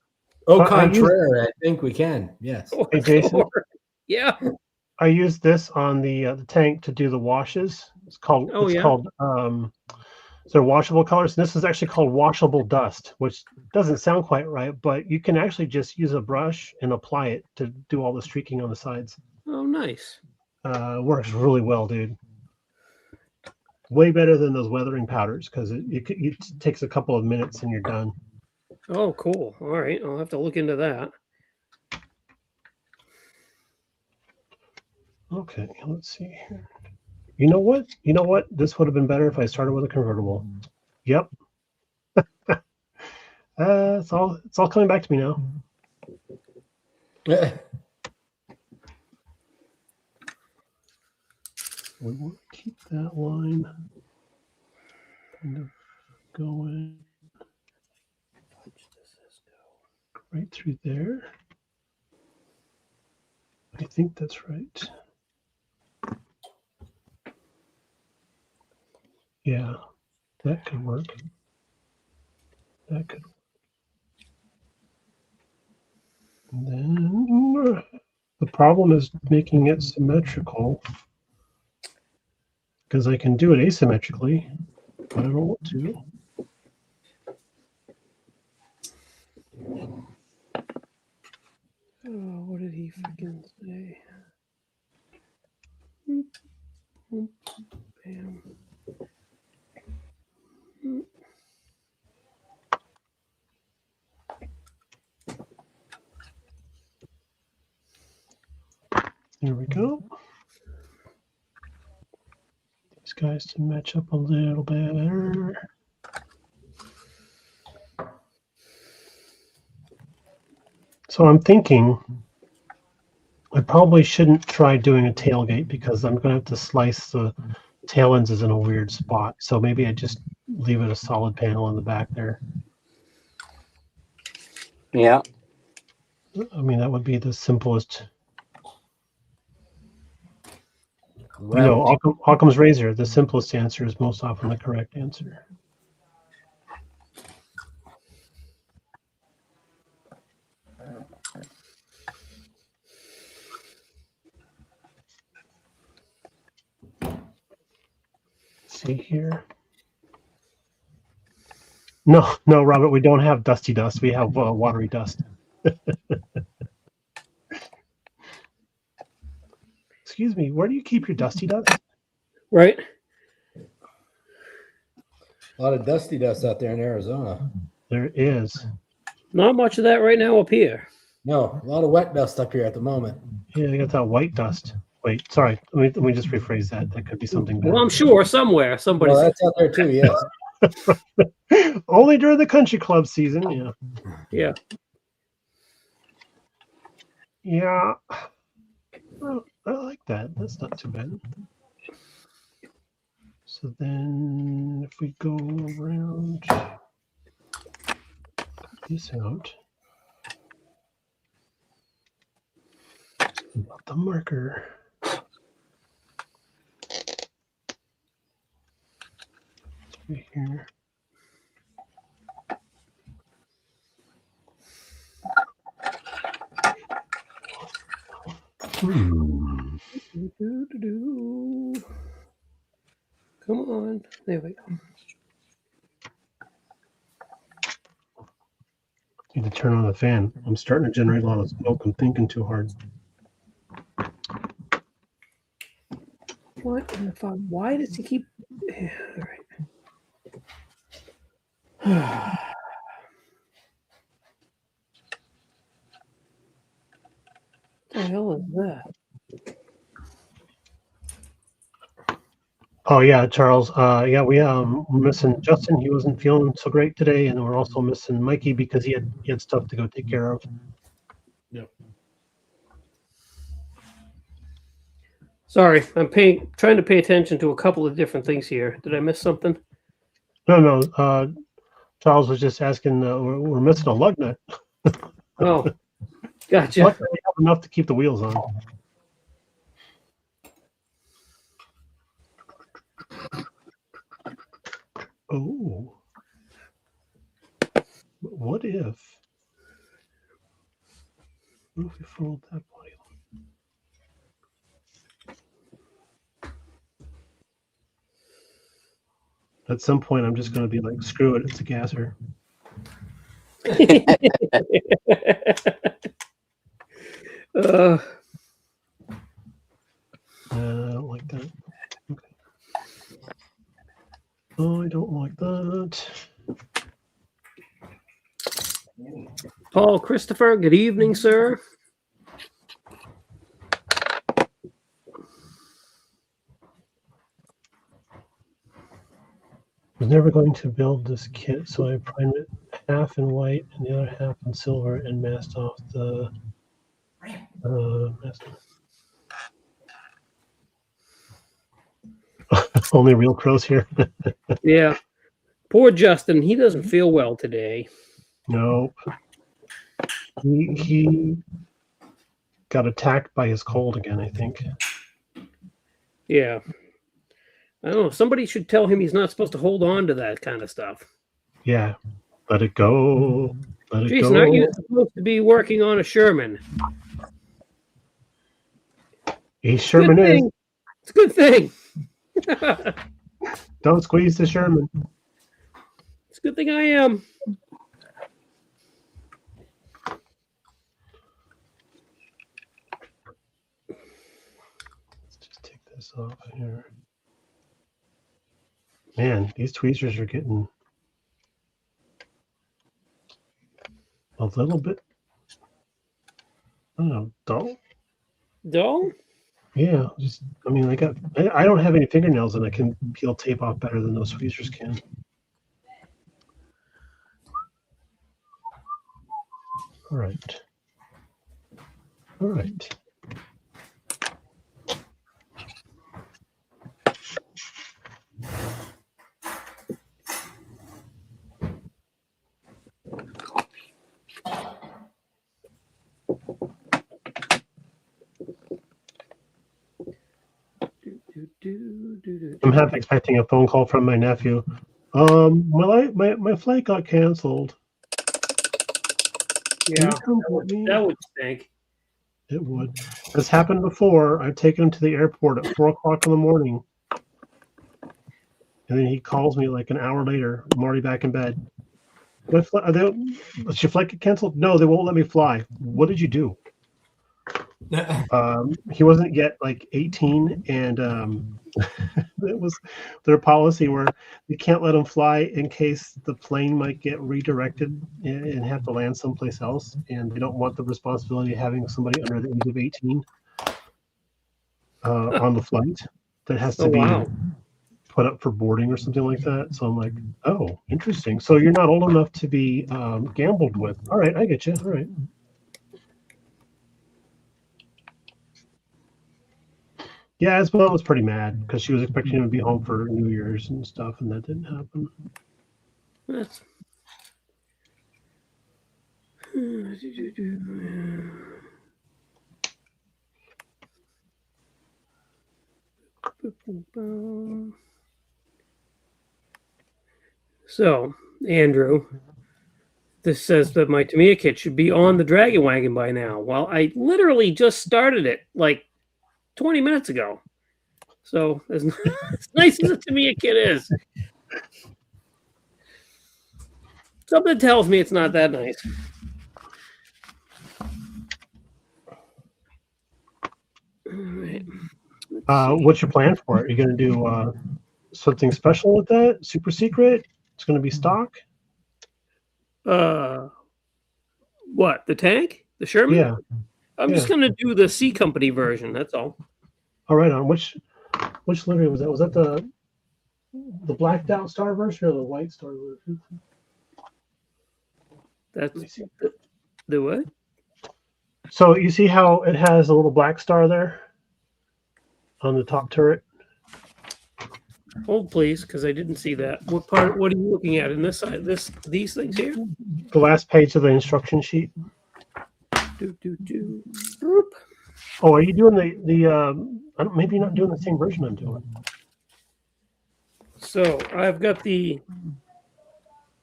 Au I used- contraire, I think we can. Yes. Hey, Jason. Yeah. I used this on the tank to do the washes. It's called. Oh, it's yeah. called. So they're washable colors. And this is actually called washable dust, which doesn't sound quite right, but you can actually just use a brush and apply it to do all the streaking on the sides. Oh, nice. Works really well, dude. Way better than those weathering powders because it takes a couple of minutes and you're done. Oh, cool. All right. I'll have to look into that. Okay, let's see here. You know what? You know what? This would have been better if I started with a convertible. Yep. It's all coming back to me now. We want to keep that line kind of going right through there. I think that's right. Yeah, that could work. That could work. And then the problem is making it symmetrical because I can do it asymmetrically, but I don't want to. Oh, what did he freaking say? Bam. There we go. These guys to match up a little better. So I'm thinking I probably shouldn't try doing a tailgate because I'm going to have to slice the tail ends is in a weird spot. So maybe I just leave it a solid panel in the back there. Yeah. I mean, that would be the simplest. Right. You know, Occam's razor, the simplest answer is most often the correct answer. See here. No, Robert, we don't have dusty dust. We have watery dust. Excuse me, where do you keep your dusty dust? Right? A lot of dusty dust out there in Arizona. There is. Not much of that right now up here. No, a lot of wet dust up here at the moment. Yeah, you got that white dust. Wait, sorry. Let me just rephrase that. That could be something bad. Well, I'm sure somewhere somebody's. Well, that's out there too. Yes. Only during the country club season. Yeah. Yeah. Yeah. Well, I like that. That's not too bad. So then if we go around this out. About the marker. Right here. Come on. There we go. Need to turn on the fan. I'm starting to generate a lot of smoke. I'm thinking too hard. What in the fuck? Why does he keep? Yeah, all right. What the hell is that? Oh yeah, Charles. Yeah, we're missing Justin. He wasn't feeling so great today, and we're also missing Mikey because he had stuff to go take care of. Yep. Sorry, I'm trying to pay attention to a couple of different things here. Did I miss something? No. Charles was just asking. We're missing a lug nut. Oh, gotcha. Luckily, we have enough to keep the wheels on. Oh. What if we fold that body? At some point, I'm just going to be like, screw it, it's a gasser. I don't like that. Okay. Oh, I don't like that. Paul Christopher, good evening, sir. I was never going to build this kit, so I primed it half in white and the other half in silver and masked off the mask. Only real crows here. Yeah. Poor Justin. He doesn't feel well today. Nope. He got attacked by his cold again, I think. Yeah. I don't know. Somebody should tell him he's not supposed to hold on to that kind of stuff. Yeah. Let it go. Let it Jason, go. aren't you supposed to be working on a Sherman? He Sherman Good is. thing. It's a good thing. Don't squeeze the Sherman. It's a good thing I am. Let's just take this off here. Man, these tweezers are getting a little bit, I don't know, dull. Dull? Yeah, I don't have any fingernails and I can peel tape off better than those tweezers can. All right. I'm half expecting a phone call from my nephew. My flight got canceled. Can Yeah, you come get me? that would stink. It would. This happened before. I've taken him to the airport at 4:00 in the morning. And then he calls me like an hour later. I'm already back in bed. Does your flight get canceled? No, they won't let me fly. What did you do? He wasn't yet like 18, and it was their policy where you can't let him fly in case the plane might get redirected and have to land someplace else, and they don't want the responsibility of having somebody under the age of 18 on the flight that has to be put up for boarding or something like that. So I'm like, oh, interesting. So you're not old enough to be gambled with. All right, I get you. All right. Yeah, Esmond was pretty mad because she was expecting him to be home for New Year's and stuff, and that didn't happen. That's... So, Andrew, this says that my Tamiya kit should be on the Dragon Wagon by now. Well, I literally just started it like 20 minutes ago. So, as nice as a Tamiya kit is, something tells me it's not that nice. All right. What's your plan for it? Are you going to do something special with that? Super secret? It's going to be stock? What? The tank? The Sherman? Yeah. I'm just going to do the C Company version. That's all. All right. On which livery was that? Was that the blacked out star version or the white star version? That's the what? So you see how it has a little black star there on the top turret? Hold please, because I didn't see that. What part? What are you looking at in this side? These things here? The last page of the instruction sheet. Boop. Oh, are you doing maybe you're not doing the same version I'm doing. So I've got the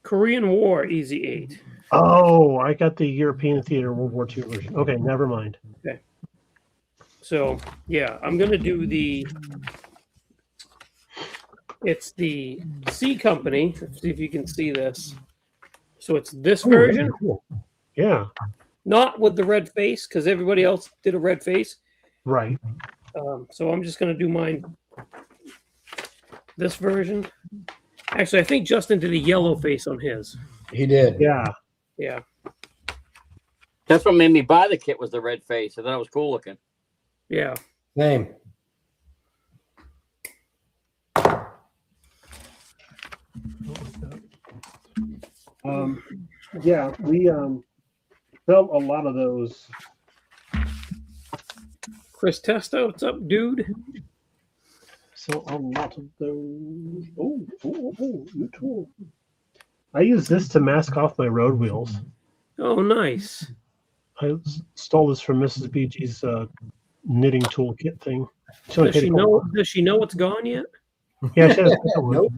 Korean War Easy 8. Oh, I got the European Theater World War II version. Okay, never mind. Okay. So yeah, I'm gonna do it's the C Company. Let's see if you can see this. So it's this version. Cool. Yeah. Not with the red face, because everybody else did a red face. Right. So I'm just going to do mine this version. Actually, I think Justin did a yellow face on his. He did. Yeah. Yeah. That's what made me buy the kit was the red face. I thought it was cool looking. Yeah. Same. Yeah, we built a lot of those. Chris Testo, what's up, dude? So a lot of those. Oh, new tool. I use this to mask off my road wheels. Oh, nice. I stole this from Mrs. BG's knitting toolkit thing. Does she know? Does she know it's gone yet? Yeah, she has. Nope.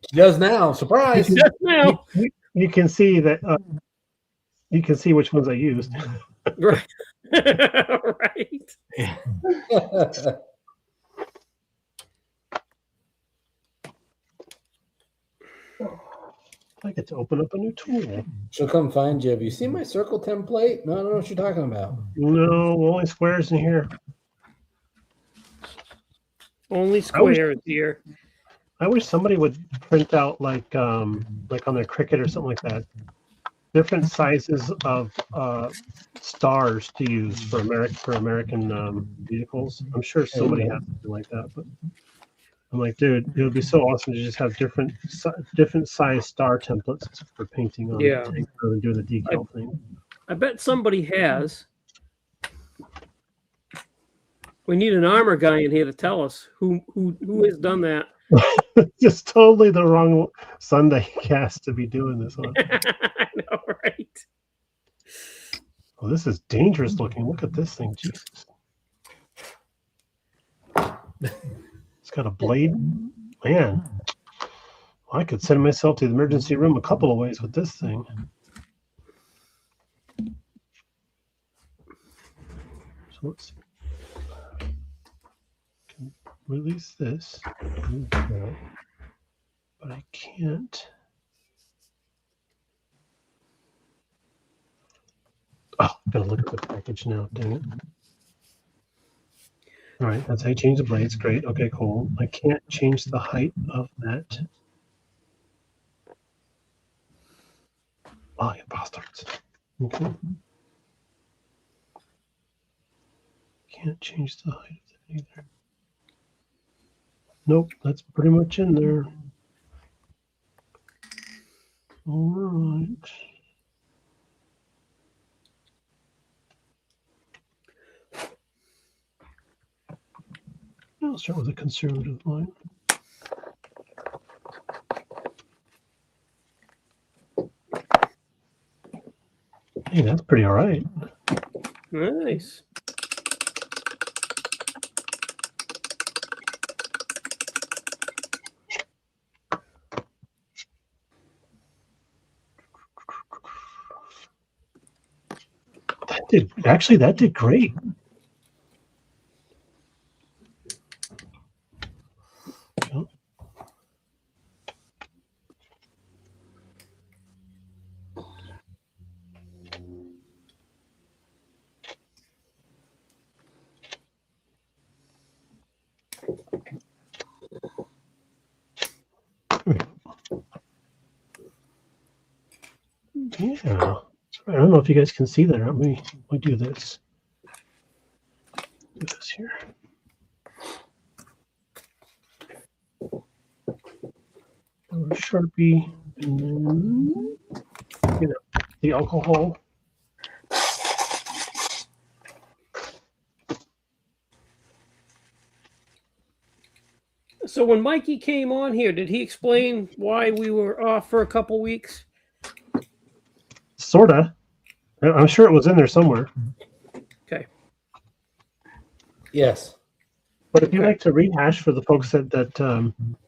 She does now. Surprise! Just now. You can see that. You can see which ones I used. Right. Right. I get to open up a new tool. She'll come find you. Have you seen my circle template? No, I don't know what you're talking about. No, only squares in here. Only squares here. I wish somebody would print out like on their Cricut or something like that, different sizes of stars to use for American vehicles. I'm sure somebody has something like that, but I'm like, dude, it would be so awesome to just have different size star templates for painting on the tank rather than doing the decal thing. I bet somebody has. We need an armor guy in here to tell us who has done that. Just totally the wrong Sunday cast to be doing this on. I know, right? Oh, this is dangerous looking. Look at this thing, Jesus. It's got a blade. Man, I could send myself to the emergency room a couple of ways with this thing. So let's can release this, but I can't. Oh, gotta look at the package now. Dang it. All right, that's how you change the blades. Great. Okay, cool. I can't change the height of that. Oh, you bastards. Okay. Can't change the height of that either. Nope, that's pretty much in there. All right. I'll start with a conservative line. Hey, that's pretty all right. Nice. That did great. Yeah. I don't know if you guys can see that. Let me do this. Do this here. Sharpie, and then the alcohol. So when Mikey came on here, did he explain why we were off for a couple weeks? Sorta. I'm sure it was in there somewhere. Okay. Yes. But if you'd like to rehash for the folks that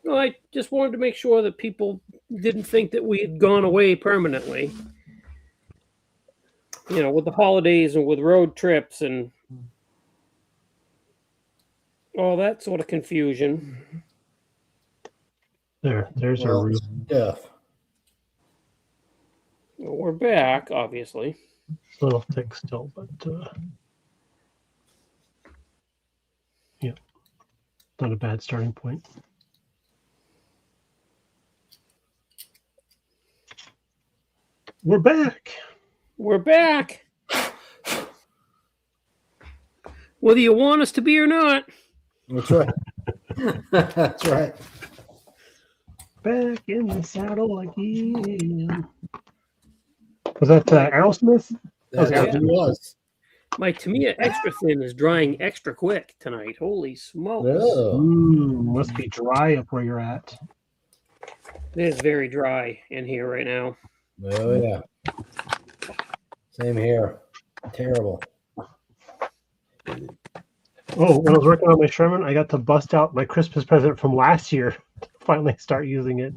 No, I just wanted to make sure that people didn't think that we had gone away permanently. You know, with the holidays and with road trips and all that sort of confusion. there's our root. Stuff. Well, we're back, obviously. It's a little thick still, but yeah, not a bad starting point. We're back. We're back. Whether you want us to be or not. That's right. That's right. Back in the saddle again. Was that Aerosmith? That's Okay. what it was. My Tamiya Extra Thin is drying extra quick tonight. Holy smokes. Oh. Must be dry up where you're at. It is very dry in here right now. Oh, yeah. Same here. Terrible. Oh, when I was working on my Sherman, I got to bust out my Christmas present from last year to finally start using it.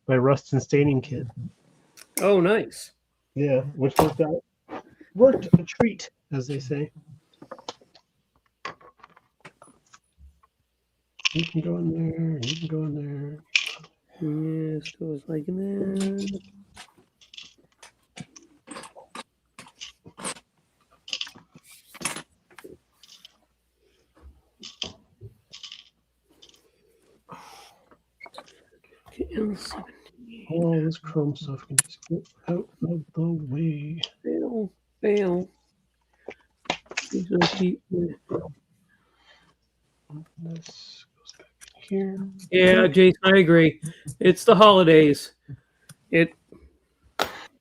My rust and staining kit. Oh, nice. Yeah, which worked a treat, as they say. You can go in there. You can go in there. Yes, goes like that. All this chrome stuff can just get out of the way. Fail. This goes back here. Yeah, Jason, I agree. It's the holidays. It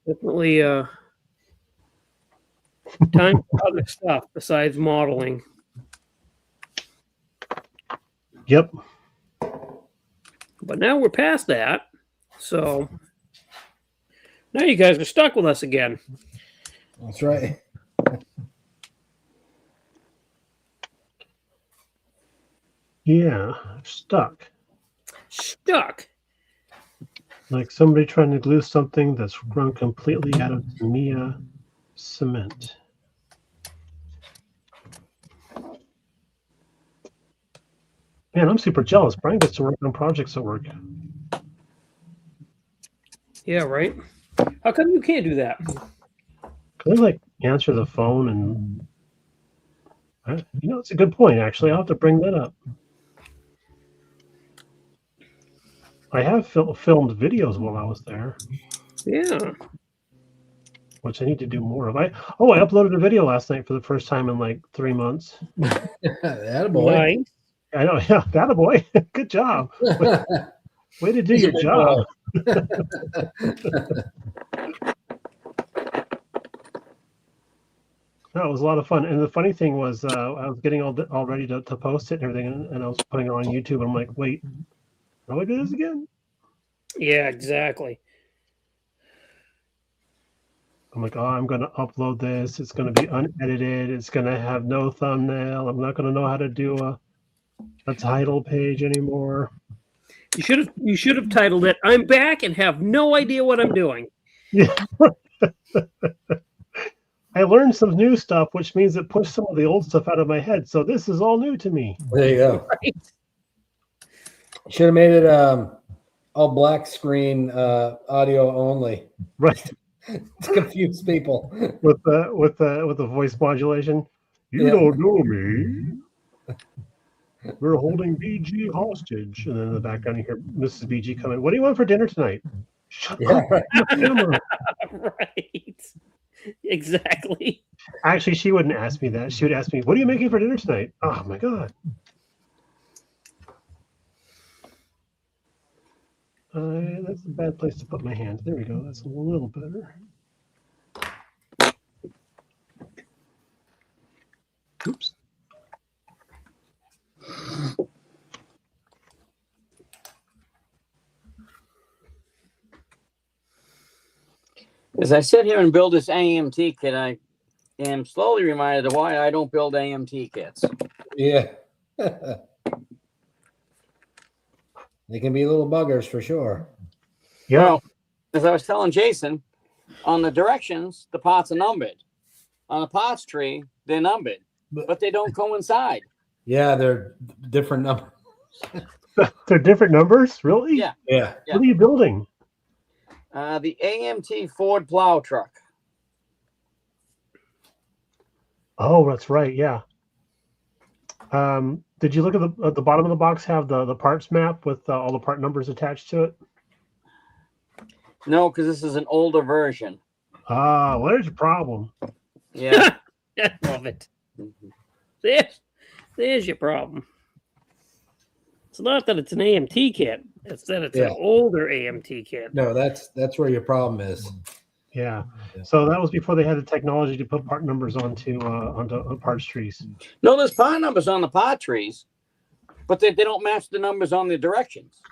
definitely time for other stuff besides modeling. Yep. But now we're past that. So now you guys are stuck with us again. That's right. Yeah, stuck. Stuck. Like somebody trying to glue something that's run completely out of Tamiya cement. Man, I'm super jealous. Brian gets to work on projects at work. Yeah, right. How come you can't do that? Can I like answer the phone and it's a good point actually. I'll have to bring that up. I have filmed videos while I was there, Yeah. which I need to do more of. I uploaded a video last night for the first time in like 3 months. Attaboy. Nice. I know, yeah, that a boy. Good job. Way to do He's a your big job. No, it was a lot of fun. And the funny thing was, I was getting all ready to post it and everything, and I was putting it on YouTube. I'm like, wait, how do I do this again? Yeah, exactly. I'm like, oh, I'm going to upload this. It's going to be unedited. It's going to have no thumbnail. I'm not going to know how to do a title page anymore. You should have titled it "I'm back and have no idea what I'm doing." Yeah. I learned some new stuff, which means it pushed some of the old stuff out of my head. So this is all new to me. There you go. Right. Should have made it all black screen, audio only Right. to confuse people. With the voice modulation. You don't know me. We're holding BG hostage. And then in the background you hear Mrs. BG come in. What do you want for dinner tonight? Shut up. Camera. Right. Exactly. Actually, she wouldn't ask me that. She would ask me, what are you making for dinner tonight? Oh my God. That's a bad place to put my hand. There we go. That's a little better. Oops. As I sit here and build this AMT kit, I am slowly reminded of why I don't build AMT kits. Yeah. They can be little buggers for sure. Yeah. Well, as I was telling Jason, on the directions, the parts are numbered. On the parts tree, they're numbered, but they don't coincide. Yeah, they're different numbers. They're different numbers? Really? Yeah. Yeah. Yeah. What are you building? The AMT Ford plow truck. Oh, that's right. Yeah. Did you look at the bottom of the box have the parts map with all the part numbers attached to it? No, because this is an older version. Ah, well, there's your problem. Yeah. I love it. Mhm. There's your problem. It's not that it's an AMT kit; it's that it's Yeah. an older AMT kit. No, that's where your problem is. Yeah. So that was before they had the technology to put part numbers onto parts trees. No, there's part numbers on the part trees, but they don't match the numbers on the directions.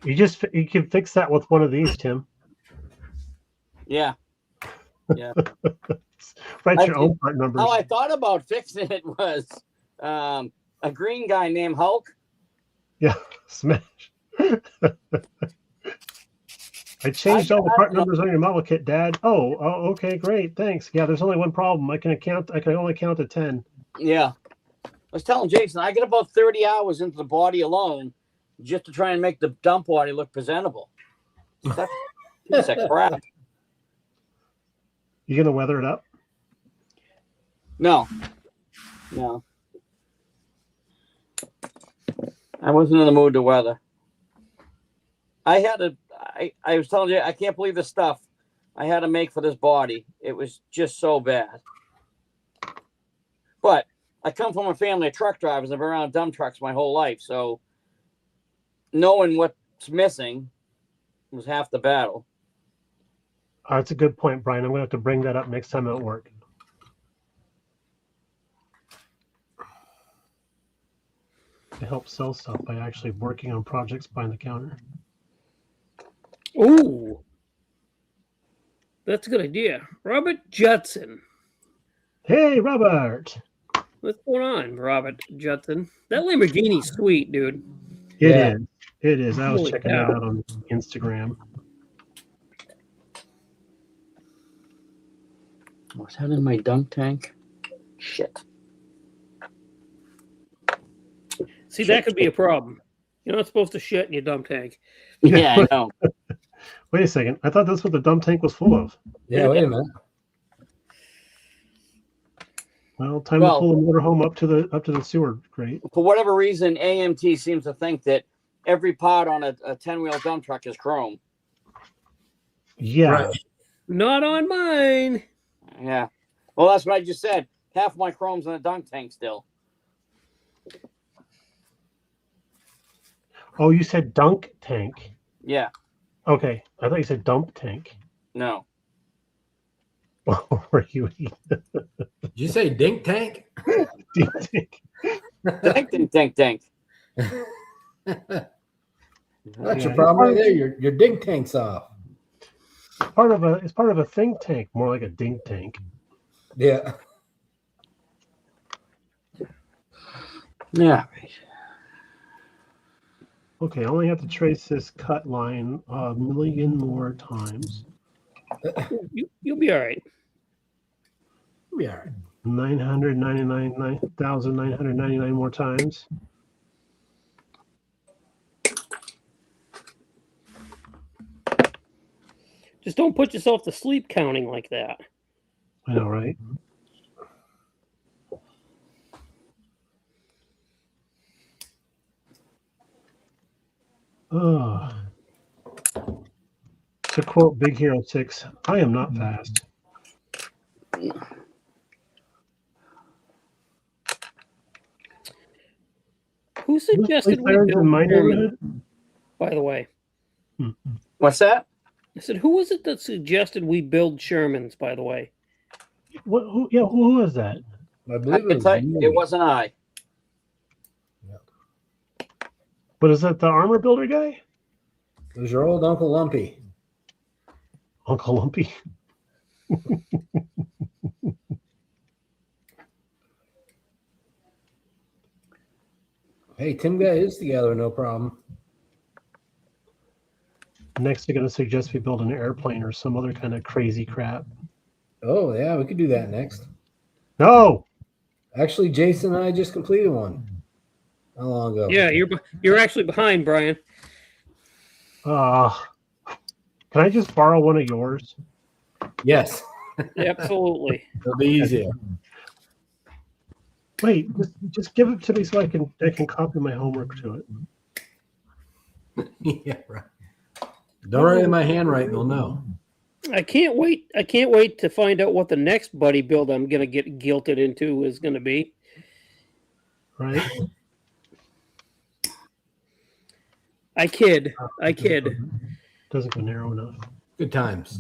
You can fix that with one of these, Tim. Yeah. Yeah. Write your own part numbers. How I thought about fixing it was a green guy named Hulk. Yeah, smash. I changed all the part numbers on your model kit, Dad. Oh, okay, great, thanks. Yeah, there's only one problem. I can only count to 10. Yeah. I was telling Jason, I get about 30 hours into the body alone just to try and make the dump body look presentable. That's a piece of crap. You gonna weather it up? No. I wasn't in the mood to weather. I was telling you, I can't believe the stuff I had to make for this body. It was just so bad. But I come from a family of truck drivers. I've been around dump trucks my whole life. So knowing what's missing was half the battle. That's a good point, Brian. I'm gonna have to bring that up next time at work. To help sell stuff by actually working on projects behind the counter. Ooh, that's a good idea. Robert Judson. Hey, Robert. What's going on, Robert Judson? That Lamborghini's sweet, dude. It Yeah. is. It is. I was Holy checking cow. that out on Instagram. Was that in my dunk tank? Shit. See, that could be a problem. You're not supposed to shit in your dump tank. Yeah, I know. Wait a second. I thought that's what the dump tank was full of. Yeah, wait a minute. Well, time Well- to pull the motorhome up to the sewer grate. For whatever reason, AMT seems to think that every part on a 10-wheel dump truck is chrome. Yeah. Right. Not on mine. Yeah. Well, that's what I just said. Half my chrome's in a dunk tank still. Oh, you said dunk tank. Yeah. Okay. I thought you said dump tank. No. Or you Did you say dink tank? dink tank. Dink. That's your Yeah. problem right there. Your dink tank's off. It's part of a think tank, more like a dink tank. Yeah. Yeah. Okay, I only have to trace this cut line a million more times. You'll be all right. You'll be all right. 999,999 more times. Just don't put yourself to sleep counting like that. I know, right? Oh. To quote Big Hero 6, I am not fast. Who suggested we Players build in my Sherman, neighborhood? by the way? What's that? I said, who was it that suggested we build Shermans, by the way? Who was that? I I believe can tell you, it wasn't I. What is that, the armor builder guy? It was your old Uncle Lumpy. Uncle Lumpy. Hey, Tim got his together, no problem. Next, they're going to suggest we build an airplane or some other kind of crazy crap. Oh, yeah, we could do that next. No! Actually, Jason and I just completed one. How long ago? Yeah, you're actually behind, Brian. Can I just borrow one of yours? Yes. Absolutely. It'll be easier. Wait, just give it to me so I can copy my homework to it. Yeah, right. Don't write in my handwriting, they'll know. I can't wait to find out what the next buddy build I'm gonna get guilted into is gonna be. Right? I kid. Doesn't go narrow enough. Good times.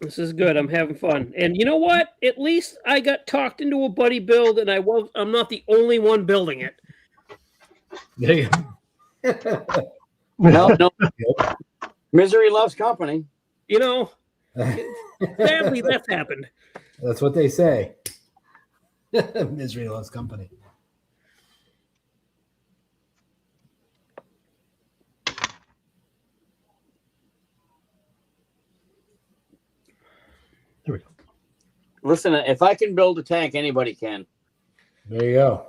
This is good. I'm having fun. And you know what? At least I got talked into a buddy build, and I'm not the only one building it. There you go. No. Misery loves company. You know, sadly that's happened. That's what they say. Misery loves company. There we go. Listen, if I can build a tank, anybody can. There you go.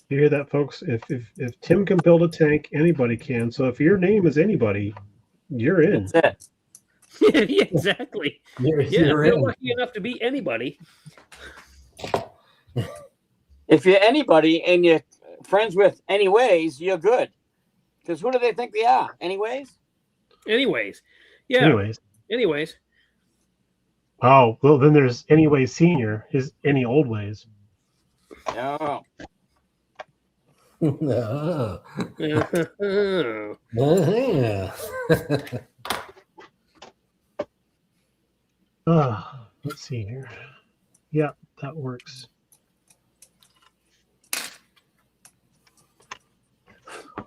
You hear that, folks? If Tim can build a tank, anybody can. So if your name is anybody, you're in. That's it. Yeah, exactly. You're Yeah, if in. you're lucky enough to be anybody. If you're anybody and you're friends with anyways, you're good. Because who do they think they are? Anyways? Anyways. Yeah. Anyways. Oh, well, then there's Anyway Senior, his Any Old Ways. No. No. Oh. Yeah. Let's see here. Yeah, that works.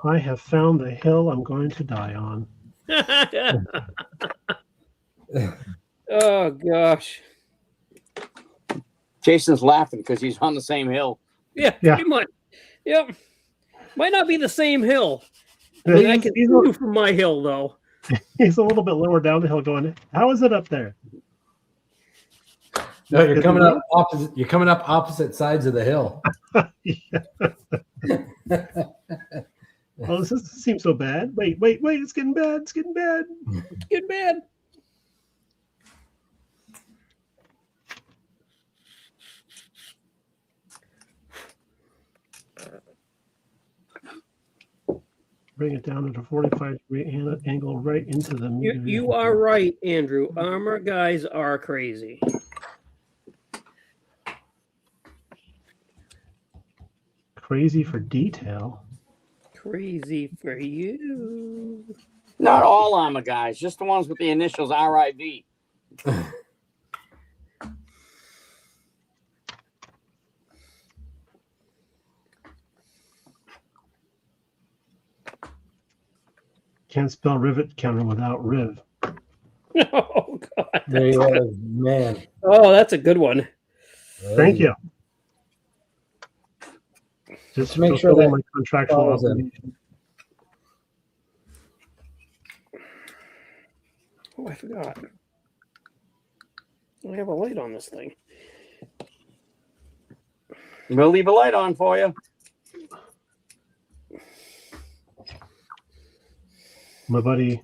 I have found the hill I'm going to die on. Oh gosh. Jason's laughing because he's on the same hill. Yeah, Yeah. pretty much. Yep. Might not be the same hill. I mean, I can see you from my hill though. He's a little bit lower down the hill going, how is it up there? No, you're coming up opposite. You're coming up opposite sides of the hill. Oh, this doesn't seem so bad. Wait, it's getting bad. It's getting bad. It's getting bad. Bring it down at a 45-degree angle right into the meat. You are right, Andrew. Armor guys are crazy. Crazy for detail. Crazy for you. Not all armor guys, just the ones with the initials RIV. Can't spell rivet counter without riv. Oh God. There you go, man. Oh, that's a good one. Thank you. Just to make sure that my contractual follows in. obligation. Oh, I forgot. I have a light on this thing. We'll leave a light on for you. My buddy,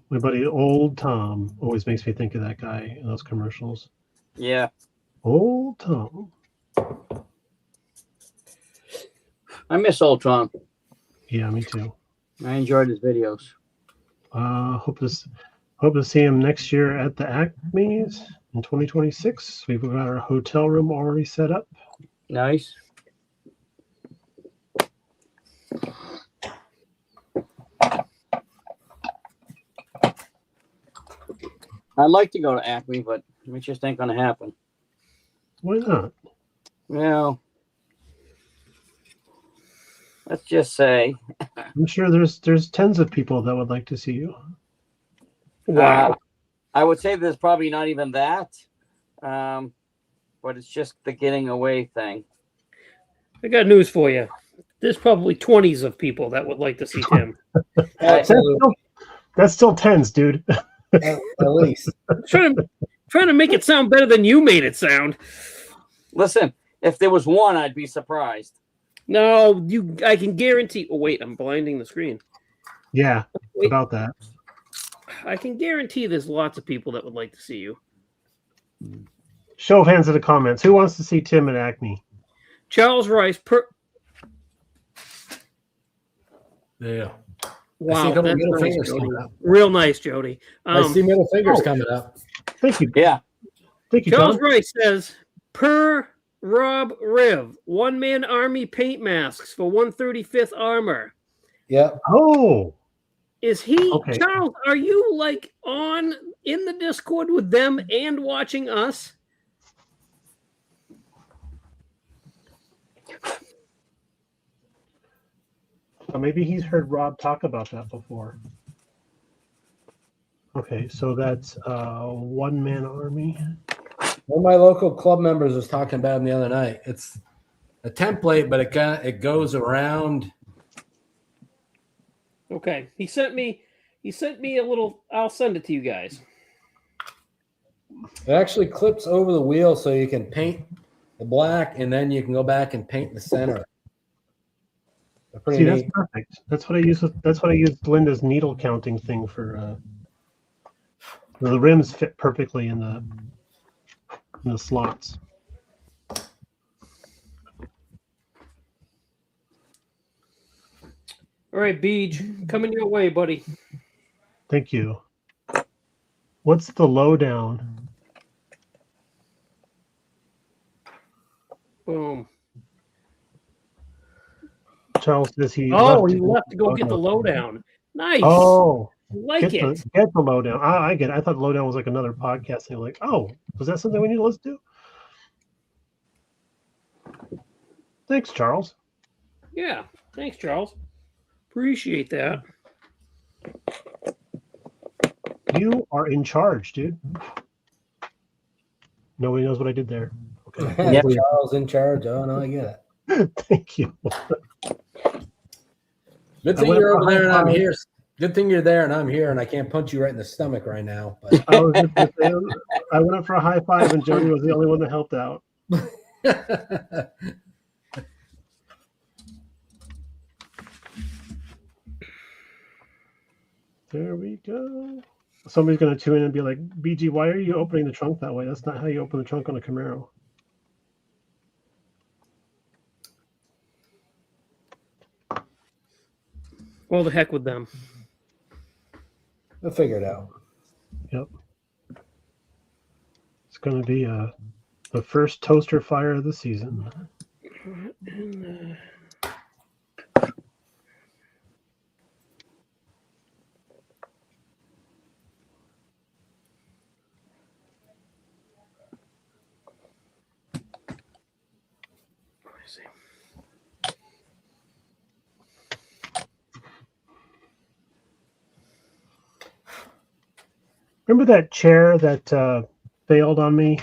Old Tom, always makes me think of that guy in those commercials. Yeah. Old Tom. I miss old Tom. Yeah, me too. I enjoyed his videos. Hope to see him next year at the Acme's in 2026. We've got our hotel room already set up. Nice. I'd like to go to Acme, but it just ain't gonna happen. Why not? Well, let's just say I'm sure there's tens of people that would like to see you. Wow. I would say there's probably not even that, but it's just the getting away thing. I got news for you. There's probably 20s of people that would like to see Tim. Absolutely. That's still tens, dude. At least. trying to make it sound better than you made it sound. Listen, if there was one, I'd be surprised. No, I can guarantee. Oh wait, I'm blinding the screen. Yeah, Wait. about that. I can guarantee there's lots of people that would like to see you. Show of hands in the comments. Who wants to see Tim at Acme? Charles Rice. Yeah. Wow, couple that's middle nice, fingers Jody. coming up. Real nice, Jody. I see middle fingers coming up. Thank you. Yeah. Thank you, Charles John. Rice says, per Rob Riv, one-man army paint masks for 135th Armor. Yep. Oh, Is he, Okay. Charles, are you like on in the Discord with them and watching us? maybe he's heard Rob talk about that before. Okay, so that's one-man army. One of my local club members was talking about him the other night. It's a template, but it goes around. Okay. He sent me a little, I'll send it to you guys. It actually clips over the wheel so you can paint the black and then you can go back and paint the center. They're pretty See, neat. that's perfect. That's what I use. That's what I used Linda's needle counting thing for. The rims fit perfectly in the slots. All right, Beej, coming your way, buddy. Thank you. What's the lowdown? Boom. Charles says he. Oh, he left to go get the lowdown. Nice. Oh, Like get it. get the lowdown. I get it. I thought lowdown was like another podcast thing. Like, oh, was that something we need to listen to? Thanks, Charles. Yeah. Thanks, Charles. Appreciate that. You are in charge, dude. Nobody knows what I did there. Okay. Yep. Charles in charge. Oh no, I get it. Thank you. Good I thing went you're up over a there and high I'm five. here. Good thing you're there and I'm here and I can't punch you right in the stomach right now. But I was just gonna say, I went up for a high five, and Jody was the only one that helped out. There we go. Somebody's going to tune in and be like, BG, why are you opening the trunk that way? That's not how you open the trunk on a Camaro. Well, the heck with them. we'll figure it out. Yep. It's going to be the first toaster fire of the season. Remember that chair that failed on me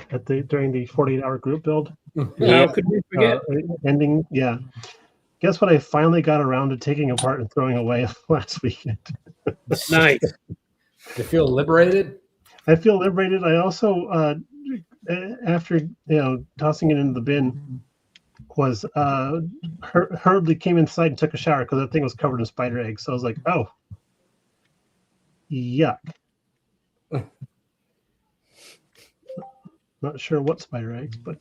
during the 48-hour group build? How could we forget? Ending, yeah. Guess what I finally got around to taking apart and throwing away last weekend. Nice. You feel liberated? I feel liberated. I also, after tossing it into the bin, was hurriedly came inside and took a shower because that thing was covered in spider eggs. So I was like, oh, yuck. Not sure what spider eggs, but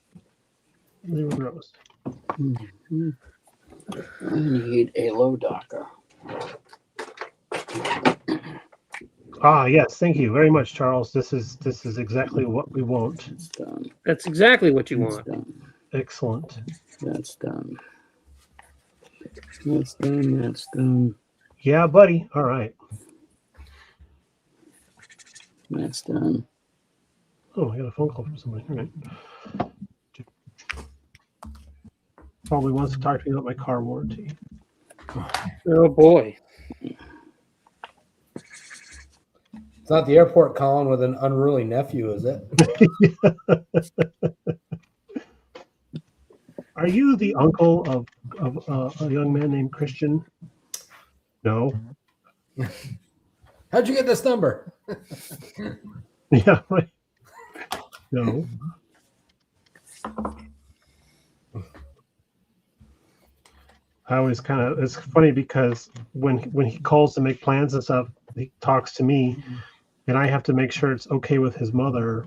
they were gross. I need a low docker. Ah, yes, thank you very much, Charles. This is exactly what we want. It's done. That's exactly what you It's want. done. Excellent. That's done. That's done. That's done. Yeah, buddy. All right. That's done. Oh, I got a phone call from somebody. All right. Probably wants to talk to me about my car warranty. Oh boy. It's not the airport calling with an unruly nephew, is it? Are you the uncle of a young man named Christian? No. How'd you get this number? Yeah, right. No. I always it's funny because when he calls to make plans and stuff, he talks to me, and I have to make sure it's okay with his mother,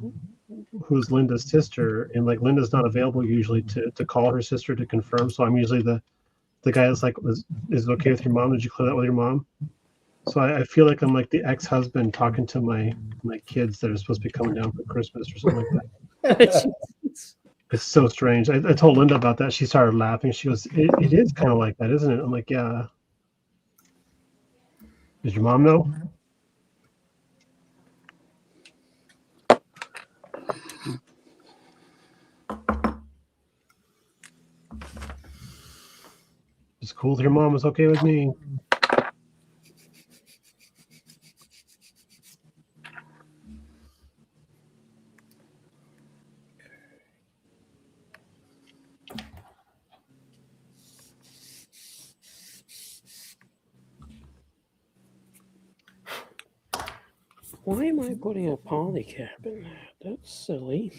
who's Linda's sister, and like Linda's not available usually to call her sister to confirm. So I'm usually the guy that's like, is it okay with your mom? Did you clear that with your mom? So I feel like I'm like the ex-husband talking to my kids that are supposed to be coming down for Christmas or something like that. It's so strange. I told Linda about that. She started laughing. She goes, it is kind of like that, isn't it? I'm like, yeah. Does your mom know? It's cool if your mom is okay with me. Why am I putting a poly cap in that? That's silly.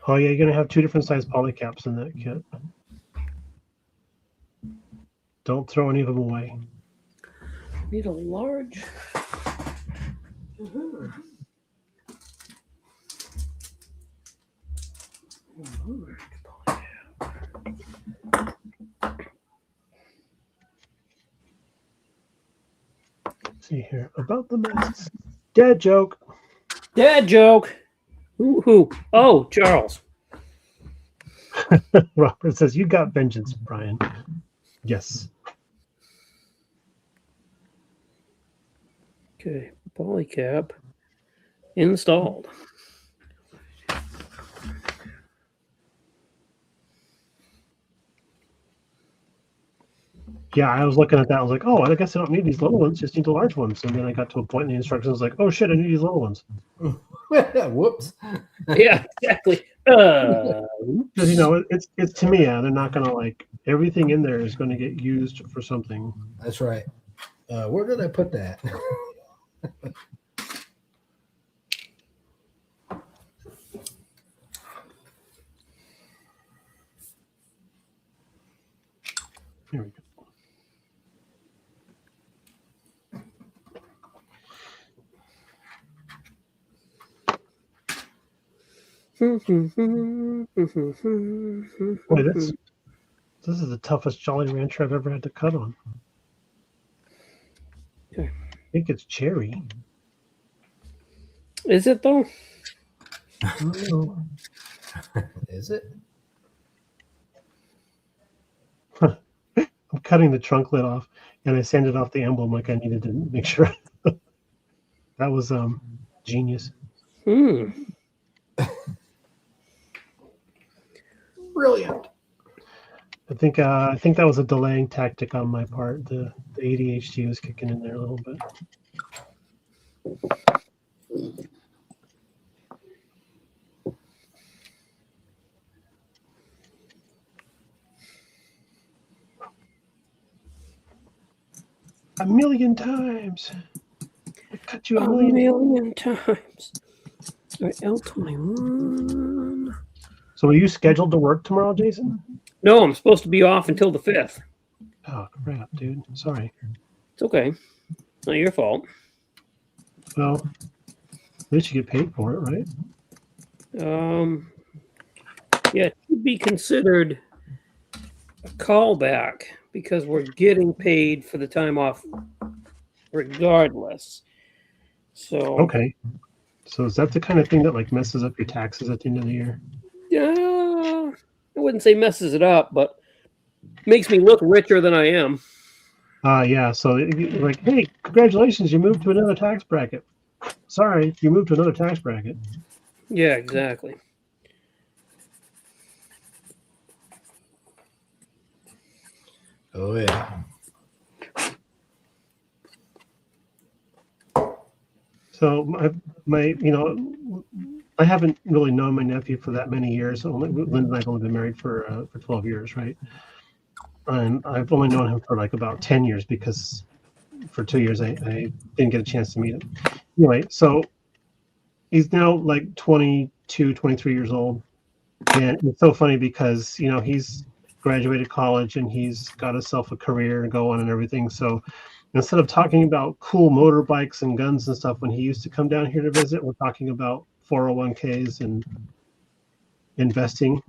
Oh yeah, you're gonna have 2 different size polycaps in that kit. Don't throw any of them away. Need a large. Let's see here about the masks. Dad joke. Dad joke. Who? Oh, Charles. Robert says, "You got vengeance, Brian." Yes. Okay, polycap installed. Yeah, I was looking at that. I was like, oh, I guess I don't need these little ones. Just need the large ones. And then I got to a point in the instructions. I was like, oh shit, I need these little ones. Whoops. Yeah, exactly. Because it's to me, they're not gonna like everything in there is going to get used for something. That's right. Where did I put that? Here we go. Boy, this is the toughest Jolly Rancher I've ever had to cut on. Okay. I think it's cherry. Is it though? Is it? I'm cutting the trunk lid off, and I sanded off the emblem like I needed to make sure. That was genius. Brilliant. I think that was a delaying tactic on my part. The ADHD was kicking in there a little bit. A million times. I cut you a million times. L21. So are you scheduled to work tomorrow, Jason? No, I'm supposed to be off until the 5th. Oh crap, dude. Sorry. It's okay. Not your fault. Well, at least you get paid for it, right? Yeah, it should be considered a callback because we're getting paid for the time off regardless. So okay. So is that the kind of thing that like messes up your taxes at the end of the year? Yeah, I wouldn't say messes it up, but makes me look richer than I am. Yeah. So like, hey, congratulations, you moved to another tax bracket. Sorry, you moved to another tax bracket. Yeah, exactly. Oh yeah. So my I haven't really known my nephew for that many years. Linda and I've only been married for 12 years, right? And I've only known him for like about 10 years because for 2 years I didn't get a chance to meet him. Anyway, so he's now like 22, 23 years old. And it's so funny because, he's graduated college and he's got himself a career and go on and everything. So instead of talking about cool motorbikes and guns and stuff when he used to come down here to visit, we're talking about 401ks and investing.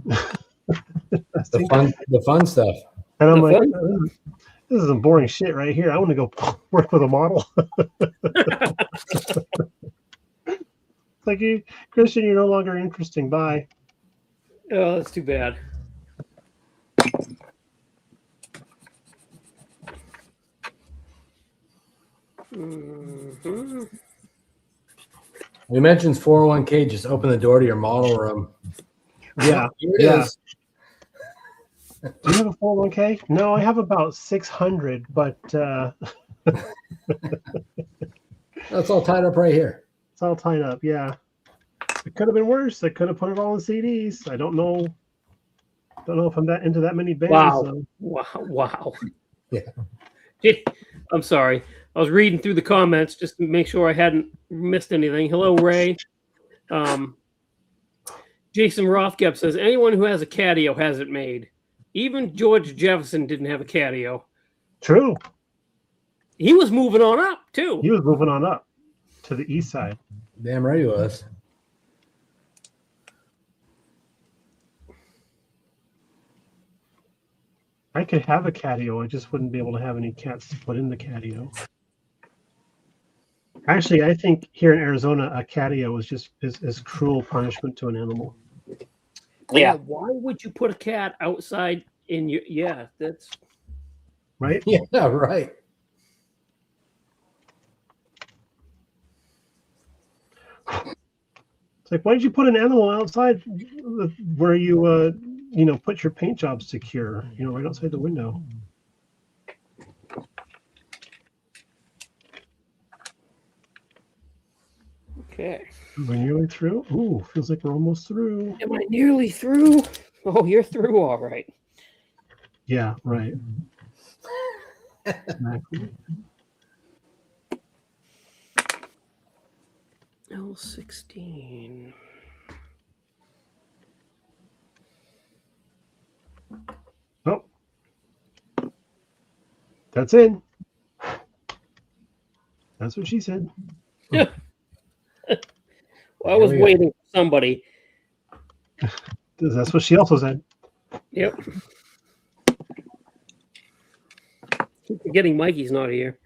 The fun stuff. And I'm like, this is some boring shit right here. I want to go work with a model. It's like, Christian, you're no longer interesting. Bye. Oh, that's too bad. Mm-hmm. When he mentions 401k, just open the door to your model room. Yeah. Here it is. Do you have a 401k? No, I have about 600, but that's all tied up right here. It's all tied up. Yeah. It could have been worse. I could have put it all in CDs. I don't know. Don't know if I'm that into that many bands. Wow. So. Wow. Yeah. I'm sorry. I was reading through the comments just to make sure I hadn't missed anything. Hello, Ray. Jason Rothgap says, anyone who has a catio has it made. Even George Jefferson didn't have a catio. True. He was moving on up, too. He was moving on up to the east side. Damn right he was. I could have a catio. I just wouldn't be able to have any cats to put in the catio. Actually, I think here in Arizona, a catio is cruel punishment to an animal. Yeah. Why would you put a cat outside in your? Yeah, that's right. Yeah, right. It's like, why did you put an animal outside where you put your paint jobs to cure? Right outside the window. Okay. We're nearly through. Ooh, feels like we're almost through. Am I nearly through? Oh, you're through all right. Yeah, right. Exactly. L16. Oh, that's it. That's what she said. Well, I Here was we go. waiting for somebody. That's what she also said. Yep. Keep forgetting Mikey's not here.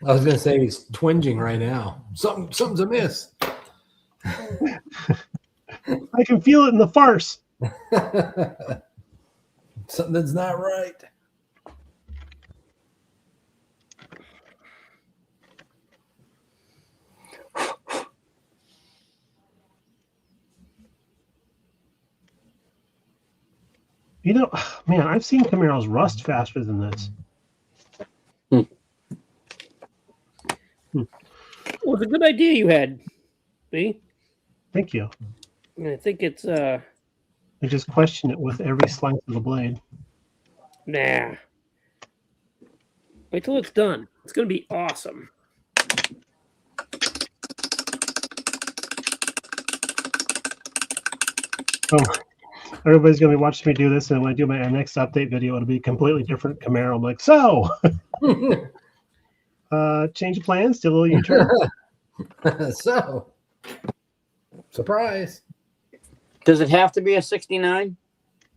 I was gonna say he's twinging right now. Something's amiss. I can feel it in the farce. Something's not right. You know, man, I've seen Camaros rust faster than this. Well, it's a good idea you had, B. Thank you. And I think it's I just question it with every slice of the blade. nah. Wait till it's done. It's gonna be awesome. Oh, everybody's gonna be watching me do this, and when I do my next update video, it'll be a completely different Camaro. I'm like, so, change of plans, still a little U-turn. So, surprise. Does it have to be a 69?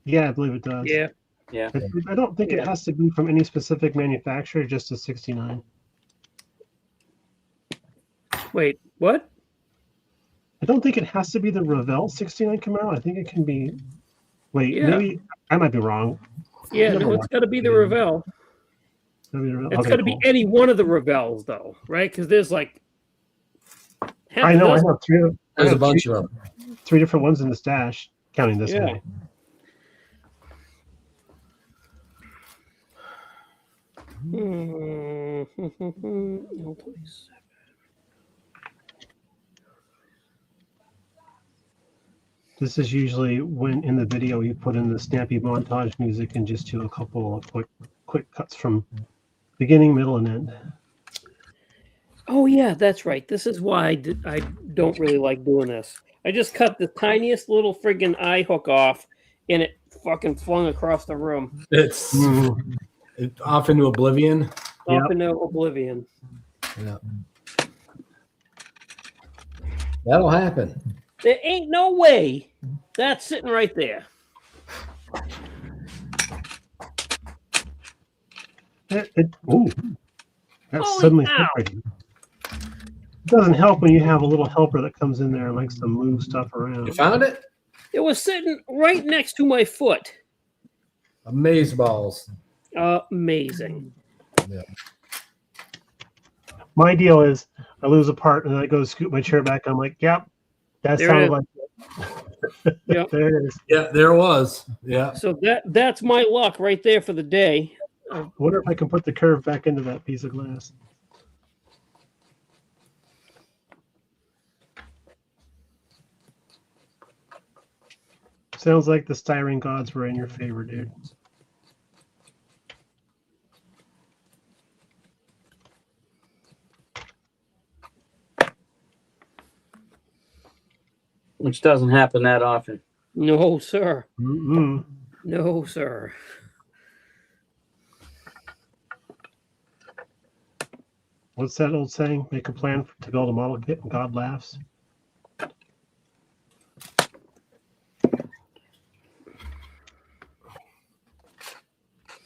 Yeah, I believe it does. Yeah. Yeah. I don't think Yeah. it has to be from any specific manufacturer, just a 69. Wait, what? I don't think it has to be the Revell 69 Camaro. I think it can be. Wait, Yeah. maybe I might be wrong. Yeah, Never no, it's watched got to be the the video. Revell. Maybe the Revell. It's Okay, got to cool. be any one of the Revels, though, right? Because there's like half I a know. I dozen. have three. I There's a have bunch of them. three different ones in the stash, counting this Yeah. one. L27. This is usually when in the video you put in the snappy montage music and just do a couple of quick cuts from beginning, middle, and end. Oh yeah, that's right. This is why I don't really like doing this. I just cut the tiniest little friggin' eye hook off, and it fucking flung across the room, It's Mm, off into oblivion. Yep. off into oblivion. Yeah. That'll happen. There ain't no way that's sitting right there. Ooh, that's Holy suddenly cow. separated. It doesn't help when you have a little helper that comes in there and likes to move stuff around. You found it? It was sitting right next to my foot. Amaze balls. Amazing. My deal is I lose a part and then I go scoot my chair back. I'm like, yep, that There sounded it like it. Yep. There it is. Yeah, there it was. Yeah. So that's my luck right there for the day. I wonder if I can put the curve back into that piece of glass. Sounds like the styrene gods were in your favor, dude. Which doesn't happen that often. No, sir. Mm-mm. No, sir. What's that old saying? Make a plan to build a model kit and God laughs.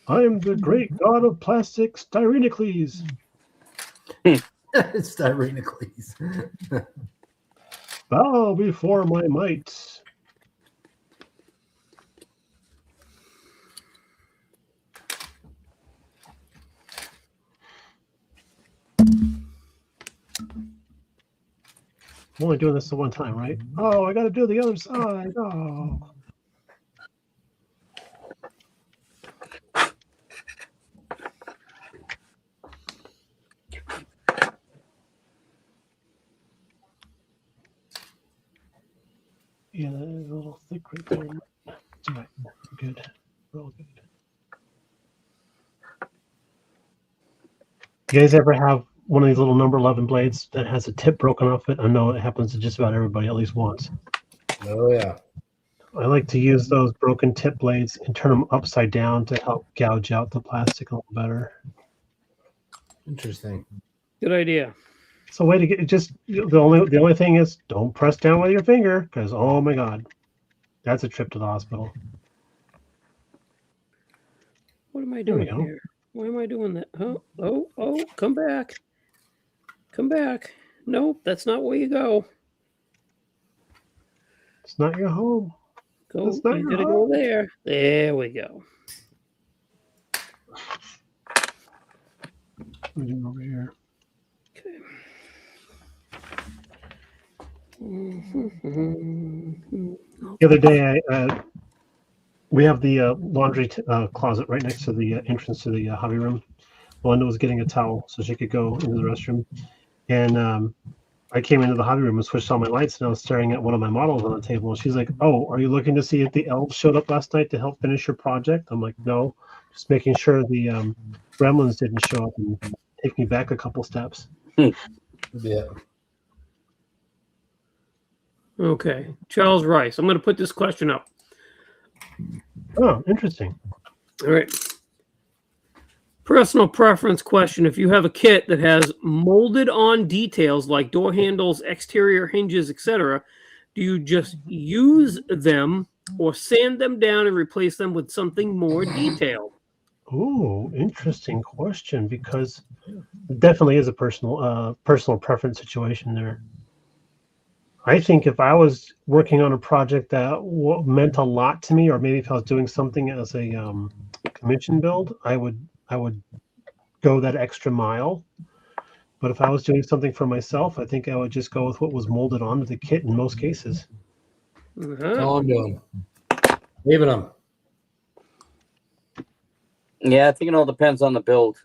I am the great god of plastic, Styrenocles. It's Styrenocles. Bow before my might. I'm only doing this the one time, right? Oh, I got to do the other side. Oh. Yeah, that is a little thick right there. It's all right. We're good. We're all good. You guys ever have one of these little number 11 blades that has a tip broken off it? I know it happens to just about everybody at least once. Oh yeah. I like to use those broken tip blades and turn them upside down to help gouge out the plastic a little better. Interesting. Good idea. It's a way to get just the only thing is don't press down with your finger because oh my god, that's a trip to the hospital. What am I There we doing go. here? Why am I doing that? Oh, come back. Come back. Nope, that's not where you go. It's not your home. Go, It's not you your gotta go home. there. There we go. What are we doing over here? Okay. The other day, we have the laundry closet right next to the entrance to the hobby room. Melinda was getting a towel so she could go into the restroom, and I came into the hobby room and switched on my lights, and I was staring at one of my models on the table. And she's like, "Oh, are you looking to see if the elves showed up last night to help finish your project?" I'm like, "No, just making sure the gremlins didn't show up and take me back a couple steps." Yeah. Okay. Charles Rice. I'm going to put this question up. Oh, interesting. All right. Personal preference question. If you have a kit that has molded on details like door handles, exterior hinges, etc., do you just use them or sand them down and replace them with something more detailed? Oh, interesting question because it definitely is a personal preference situation there. I think if I was working on a project that meant a lot to me, or maybe if I was doing something as a commission build, I would go that extra mile. But if I was doing something for myself, I think I would just go with what was molded onto the kit in most cases. That's all I'm doing. Leaving them. Yeah, I think it all depends on the build.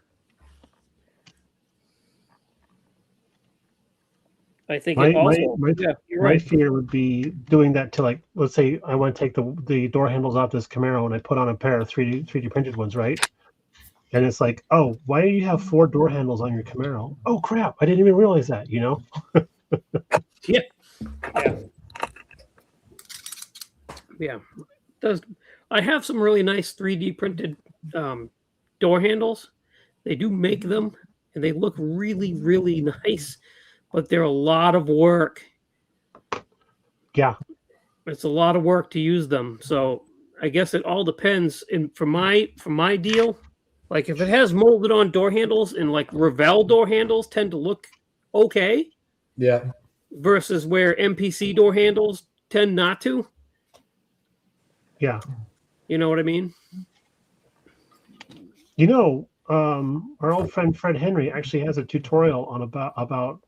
I think My it also. my Yeah, you're my right. fear would be doing that to, like, let's say I want to take the door handles off this Camaro and I put on a pair of 3D printed ones, right? And it's like, oh, why do you have 4 door handles on your Camaro? Oh crap, I didn't even realize that, you know? Yeah. Yeah. Does I have some really nice 3D printed door handles. They do make them and they look really, really nice, but they're a lot of work. Yeah. It's a lot of work to use them. So I guess it all depends. And for my deal, like if it has molded on door handles and like Revell door handles tend to look okay Yeah. versus where MPC door handles tend not to. Yeah. You know what I mean? You know, our old friend Fred Henry actually has a tutorial on about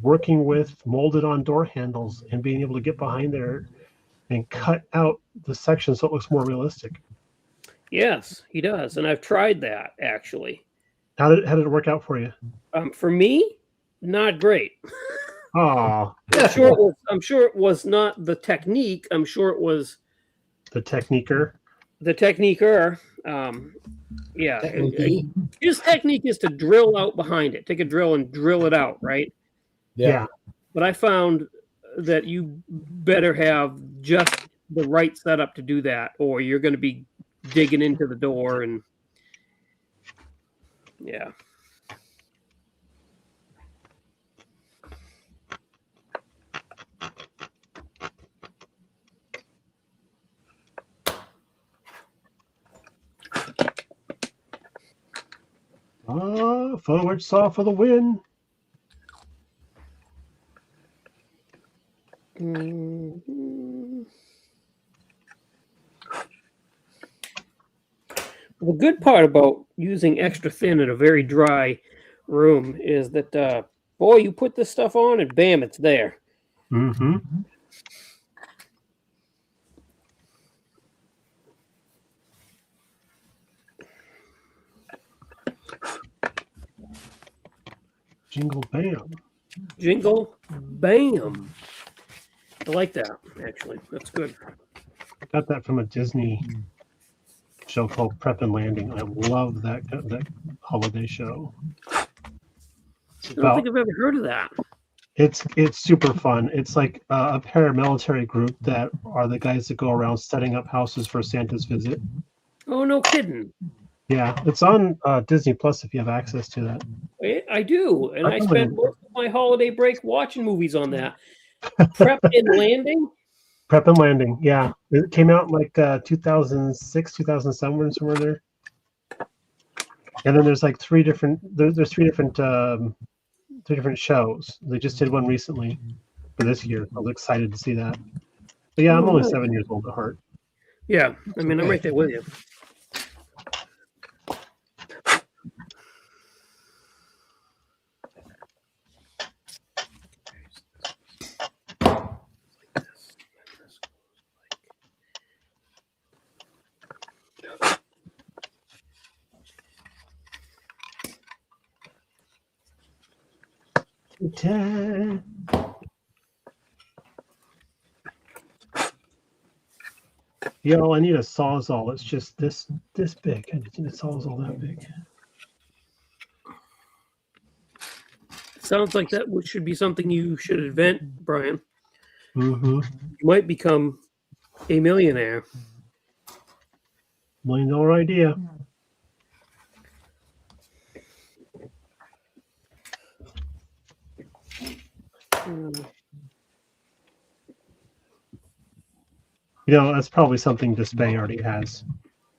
working with molded on door handles and being able to get behind there and cut out the section so it looks more realistic. Yes, he does, and I've tried that actually. How did it work out for you? For me, not great. Oh, I'm sure it was not the technique. I'm sure it was the techniquer. the techniquer. Yeah, Technique. his technique is to drill out behind it. Take a drill and drill it out, right? Yeah. But I found that you better have just the right setup to do that, or you're going to be digging into the door and yeah. Forward saw for the win. Mm-hmm. The good part about using extra thin in a very dry room is that, boy, you put this stuff on and bam, it's there. Mm-hmm. Jingle bam. Jingle bam. I like that, actually. That's good. I got that from a Disney show called Prep and Landing. I love that holiday show. I don't think I've ever heard of that. It's super fun. It's like a paramilitary group that are the guys that go around setting up houses for Santa's visit. Oh, no kidding. Yeah, it's on Disney Plus if you have access to that. I do, and I Prep and spent Landing. most of my holiday break watching movies on that. Prep and Landing? Prep and Landing, yeah. It came out in like 2006, 2007, somewhere there. And then there's like three different shows. They just did one recently for this year. I was excited to see that. But yeah, I'm only 7 years old at heart. Yeah, I mean, I'm right there with you. Yo, I need a Sawzall. It's just this big. I need a Sawzall that big. Sounds like that should be something you should invent, Brian. Mm-hmm. You might become a millionaire. $1 million idea. You know, that's probably something Display already has.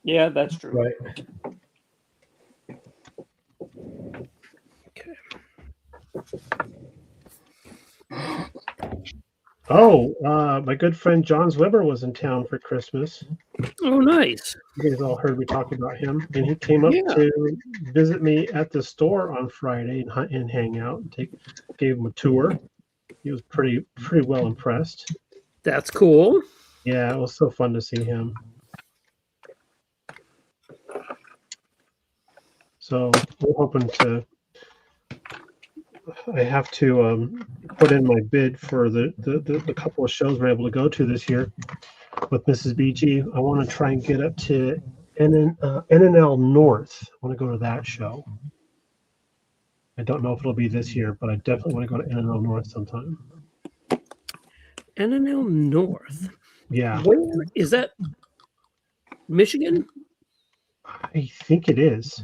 Yeah, that's true. Right. Oh, my good friend John Weber was in town for Christmas. Oh, nice. You guys all heard me talk about him, and he came up Yeah. to visit me at the store on Friday and hang out and gave him a tour. He was pretty well impressed. That's cool. Yeah, it was so fun to see him. So we're hoping to. I have to put in my bid for the couple of shows we're able to go to this year with Mrs. BG. I want to try and get up to NNL North. I want to go to that show. I don't know if it'll be this year, but I definitely want to go to NNL North sometime. NNL North. Yeah. Where is that? Michigan? I think it is.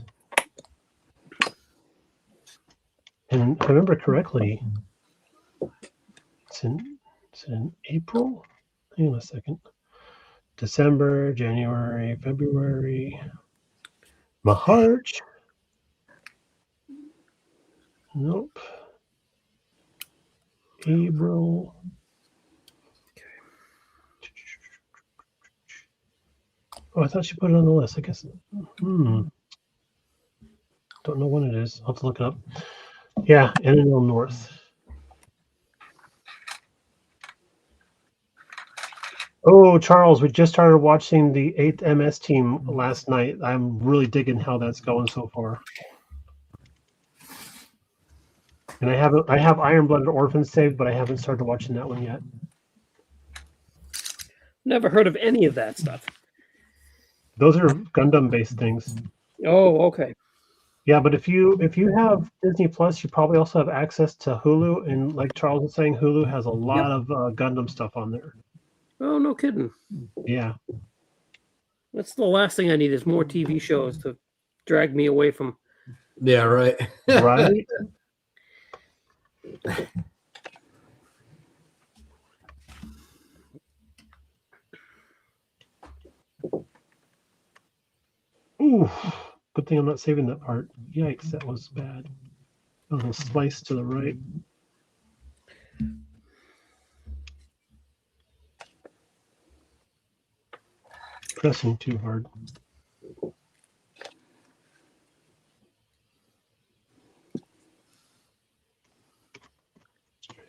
And if I remember correctly, it's in April. Hang on a second. December, January, February, March. Nope. April. Oh, I thought she put it on the list. I guess. Don't know when it is. I'll have to look it up. Yeah, NNL North. Oh, Charles, we just started watching the 8th MS team last night. I'm really digging how that's going so far. And I have Iron Blooded Orphans saved, but I haven't started watching that one yet. Never heard of any of that stuff. Those are Gundam based things. Oh, okay. Yeah, but if you have Disney Plus, you probably also have access to Hulu, and like Charles was saying, Hulu has a lot of Gundam stuff on there. Oh, no kidding. Yeah. That's the last thing I need is more TV shows to drag me away from. Yeah, right. Right? Ooh, good thing I'm not saving that part. Yikes, that was bad. A little slice to the right. Pressing too hard.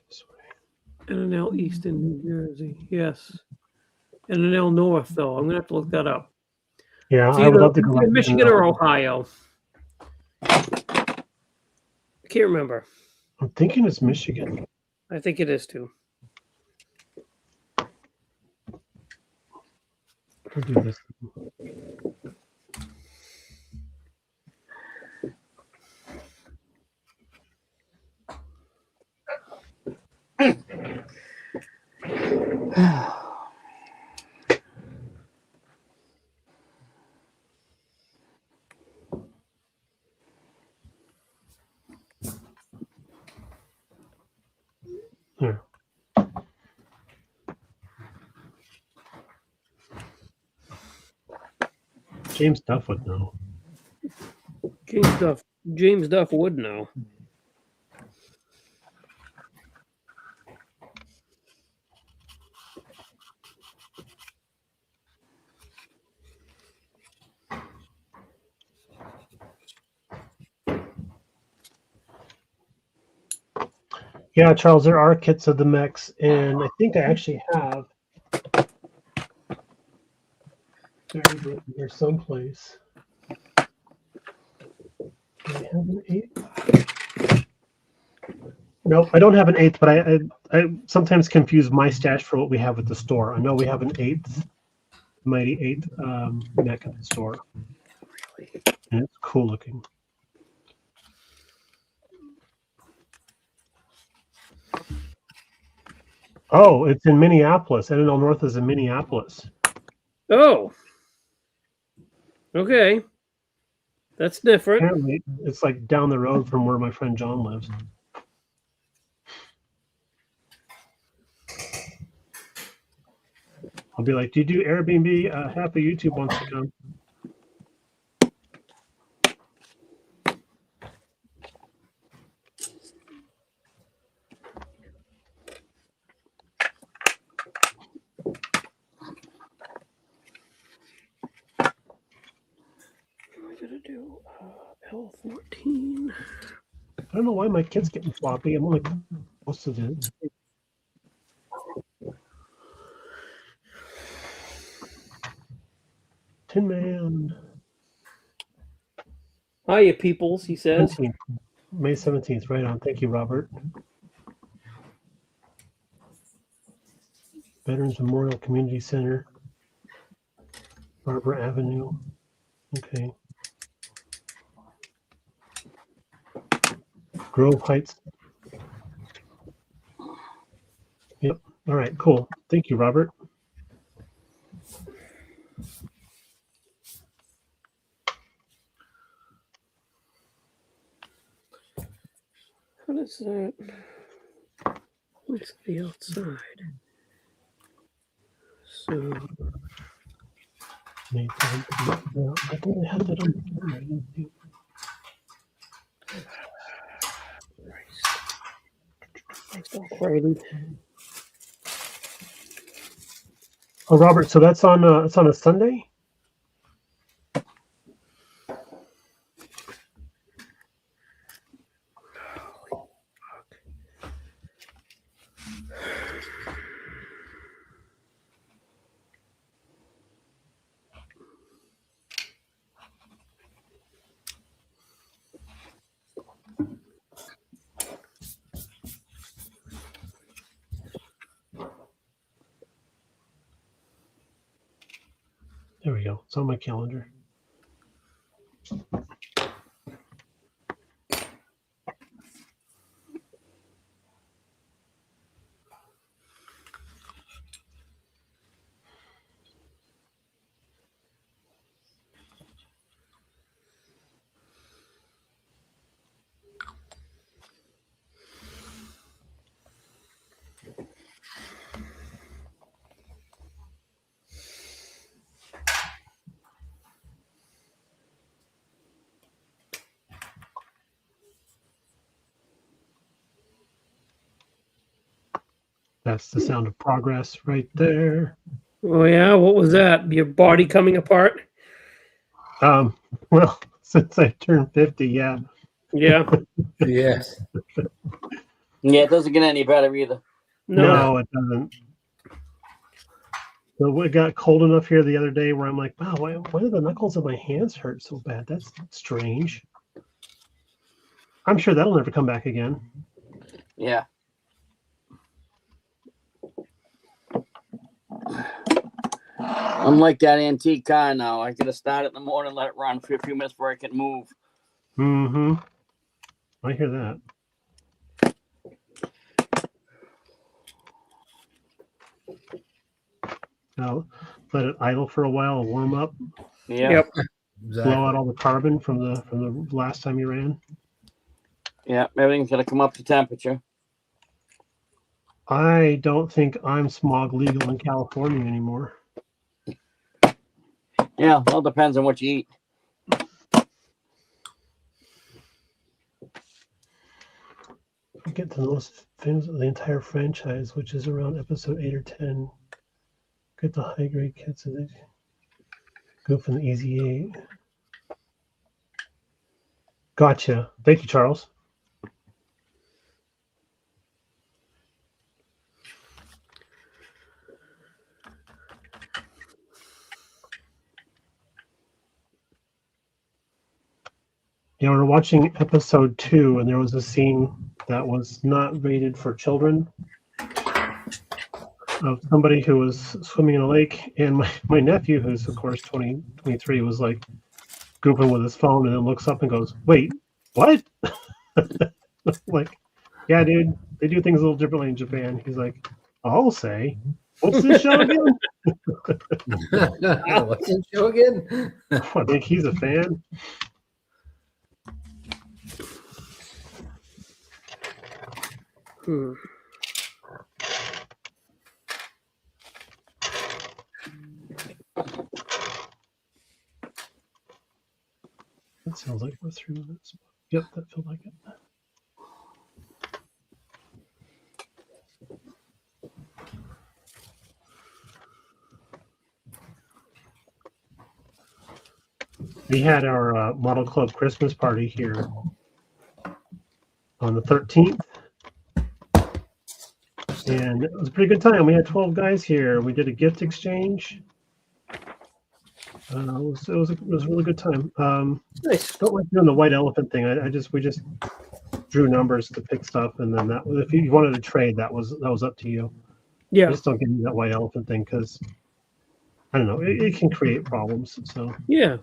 This way. NNL East in New Jersey. Yes. NNL North, though. I'm going to have to look that up. Yeah, It's I would either, love to go either back Michigan to or Ohio. I can't remember. I'm thinking it's Michigan. I think it is too. I'll do this. Here. James Duff would know. James Duff would know. Yeah, Charles, there are kits of the mechs, and I think I actually have. Buried it here someplace. Do I have an 8th? Nope, I don't have an 8th, but I sometimes confuse my stash for what we have at the store. I know we have an 8th, mighty 8th mech at the store. And it's cool looking. Oh, it's in Minneapolis. NNL North is in Minneapolis. Oh. Okay. That's different. Apparently, it's like down the road from where my friend John lives. I'll be like, "Do you do Airbnb? Half of YouTube wants to come." I gotta do L14. I don't know why my kid's getting floppy. I'm only close to this. Tin Man. Hiya, peoples, he says. 17th. May 17th, right on. Thank you, Robert. Veterans Memorial Community Center. Barbara Avenue. Okay. Grove Heights. Yep. All right, cool. Thank you, Robert. How does that? Let's be outside. So May 17th. I thought I had that on the camera. I didn't see it. Friday. Oh, Robert. So that's on. It's on a Sunday. There we go. It's on my calendar. That's the sound of progress right there. Oh yeah, what was that? Your body coming apart? Well, since I turned 50, yeah. Yeah. Yes. Yeah, it doesn't get any better either. No, it doesn't. So it got cold enough here the other day where I'm like, wow, why do the knuckles of my hands hurt so bad? That's strange. I'm sure that'll never come back again. Yeah. I'm like that antique car now. I gotta start it in the morning, let it run for a few minutes before I can move. Mm-hmm. I hear that. Now, let it idle for a while, warm up, Yeah. Yep. Exactly. blow out all the carbon from the last time you ran. Yeah, everything's gonna come up to temperature. I don't think I'm smog legal in California anymore. Yeah, well, depends on what you eat. We get to the most famous of the entire franchise, which is around episode 8 or 10. Get the high grade kids so they go from the easy 8. Gotcha. Thank you, Charles. Yeah, we were watching episode 2, and there was a scene that was not rated for children of somebody who was swimming in a lake. And my nephew, who's of course 23, was like goofing with his phone and then looks up and goes, "Wait, what?" Like, yeah, dude, they do things a little differently in Japan. He's like, "I'll say, what's this show again?" What's the show again? I think he's a fan. Hmm. That sounds like we're 3 minutes. Yep, that felt like it. We had our model club Christmas party here on the 13th, and it was a pretty good time. We had 12 guys here. We did a gift exchange. It was a really good time. Nice. Don't like doing the white elephant thing. We just drew numbers to pick stuff, and then that if you wanted to trade, that was up to you. Yeah. Just don't give me that white elephant thing because I don't know, it can create problems. So Yeah.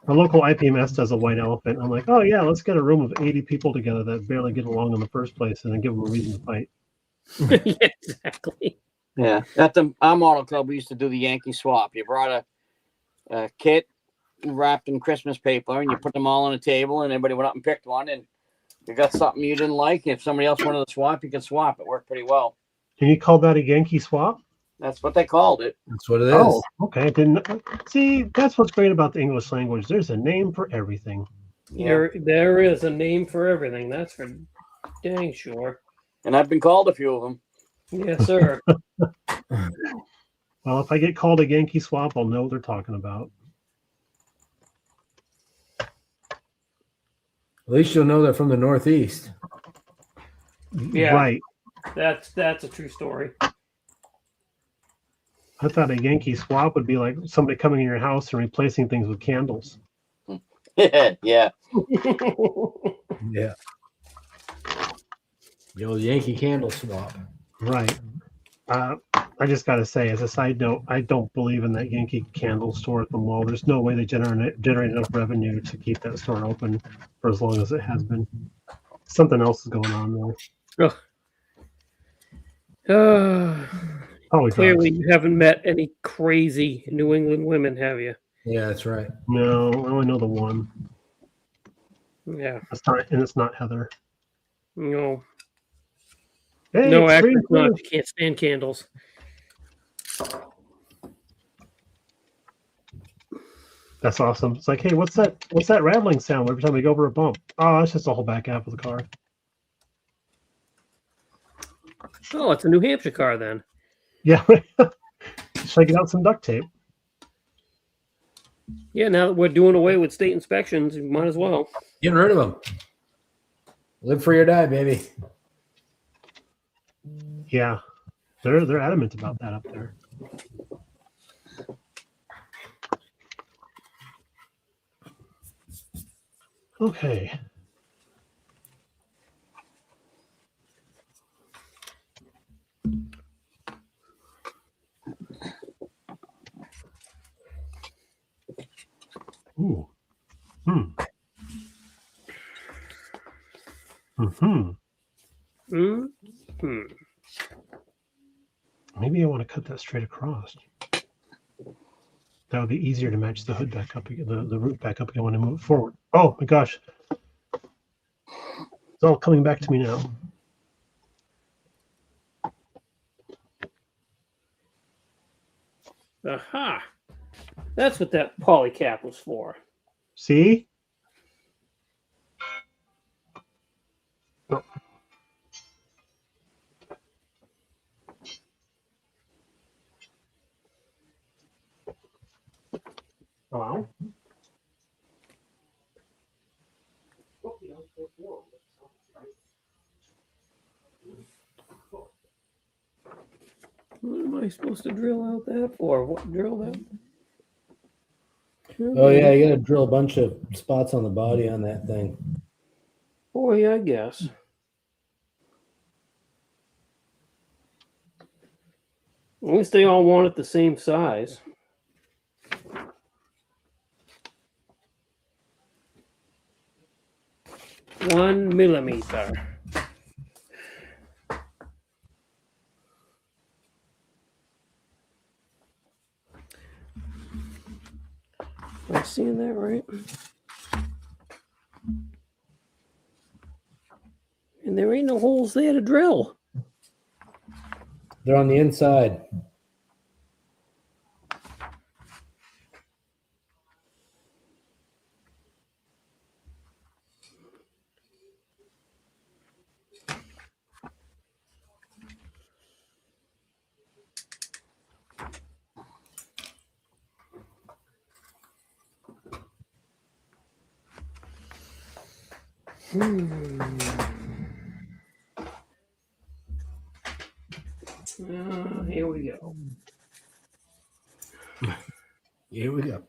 our local IPMS does a white elephant. I'm like, oh yeah, let's get a room of 80 people together that barely get along in the first place, and then give them a reason to fight. Yeah, exactly. Yeah, at our model club, we used to do the Yankee swap. You brought a kit wrapped in Christmas paper, and you put them all on a table, and everybody went up and picked one. And you got something you didn't like, if somebody else wanted to swap, you could swap. It worked pretty well. And you call that a Yankee swap? That's what they called it. That's what it is. Oh, okay. Didn't see. That's what's great about the English language. There's a name for everything. Yeah, There is a name for everything. That's for dang sure. and I've been called a few of them. Yes, sir. Well, if I get called a Yankee swap, I'll know what they're talking about. At least you'll know they're from the Northeast. Yeah. Right. That's a true story. I thought a Yankee swap would be like somebody coming in your house and replacing things with candles. Yeah. Yeah. The old Yankee candle swap. Right. I just got to say, as a side note, I don't believe in that Yankee candle store at the mall. There's no way they generate enough revenue to keep that store open for as long as it has been. Something else is going on there. Probably Clearly, drugs. you haven't met any crazy New England women, have you? Yeah, that's right. No, I only know the one. Yeah. It's not Heather. No. Hey, No, it's actually, Green it's not. Blue. You can't stand candles. That's awesome. It's like, hey, what's that rattling sound every time we go over a bump? Oh, it's just the whole back half of the car. Oh, it's a New Hampshire car then. Yeah. Should I get out some duct tape? Yeah, now that we're doing away with state inspections, you might as well. Getting rid of them. Live free or die, baby. Yeah. They're adamant about that up there. Okay. Hmm. Hmm. Maybe I want to cut that straight across. That would be easier to match the hood back up, the root back up again when I move it forward. Oh my gosh. It's all coming back to me now. Aha. That's what that polycap was for. See? Oh. Hello? What am I supposed to drill out that for? What drill that? Oh yeah, you got to drill a bunch of spots on the body on that thing. Boy, I guess. At least they all want it the same size. One millimeter. Am I seeing that right? And there ain't no holes there to drill. They're on the inside. Here we go. Here we go.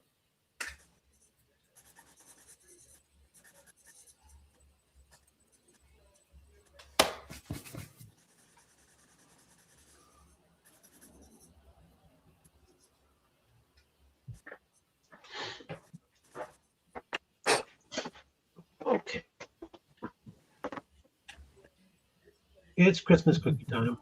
Okay. It's Christmas cookie time.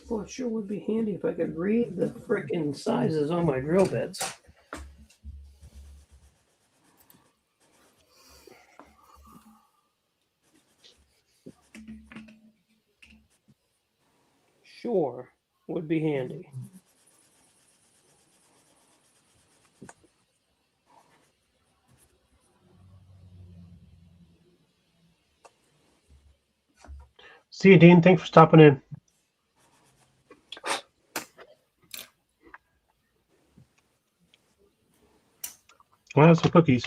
Well, it sure would be handy if I could read the frickin' sizes on my drill bits. Sure, would be handy. See you, Dean. Thanks for stopping in. I'll have some cookies.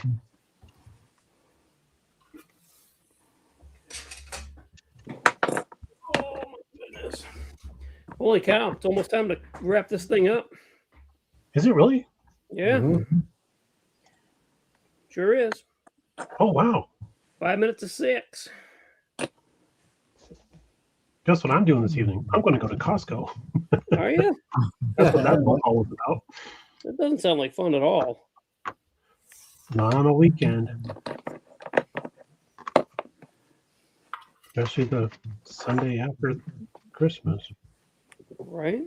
Oh my goodness. Holy cow, it's almost time to wrap this thing up. Is it really? Yeah, Mhm. sure is. Oh, wow. 5 minutes to 6. Guess what I'm doing this evening? I'm going to go to Costco. Are you? That's what that phone call was about. That doesn't sound like fun at all. Not on a weekend. Especially the Sunday after Christmas. Right?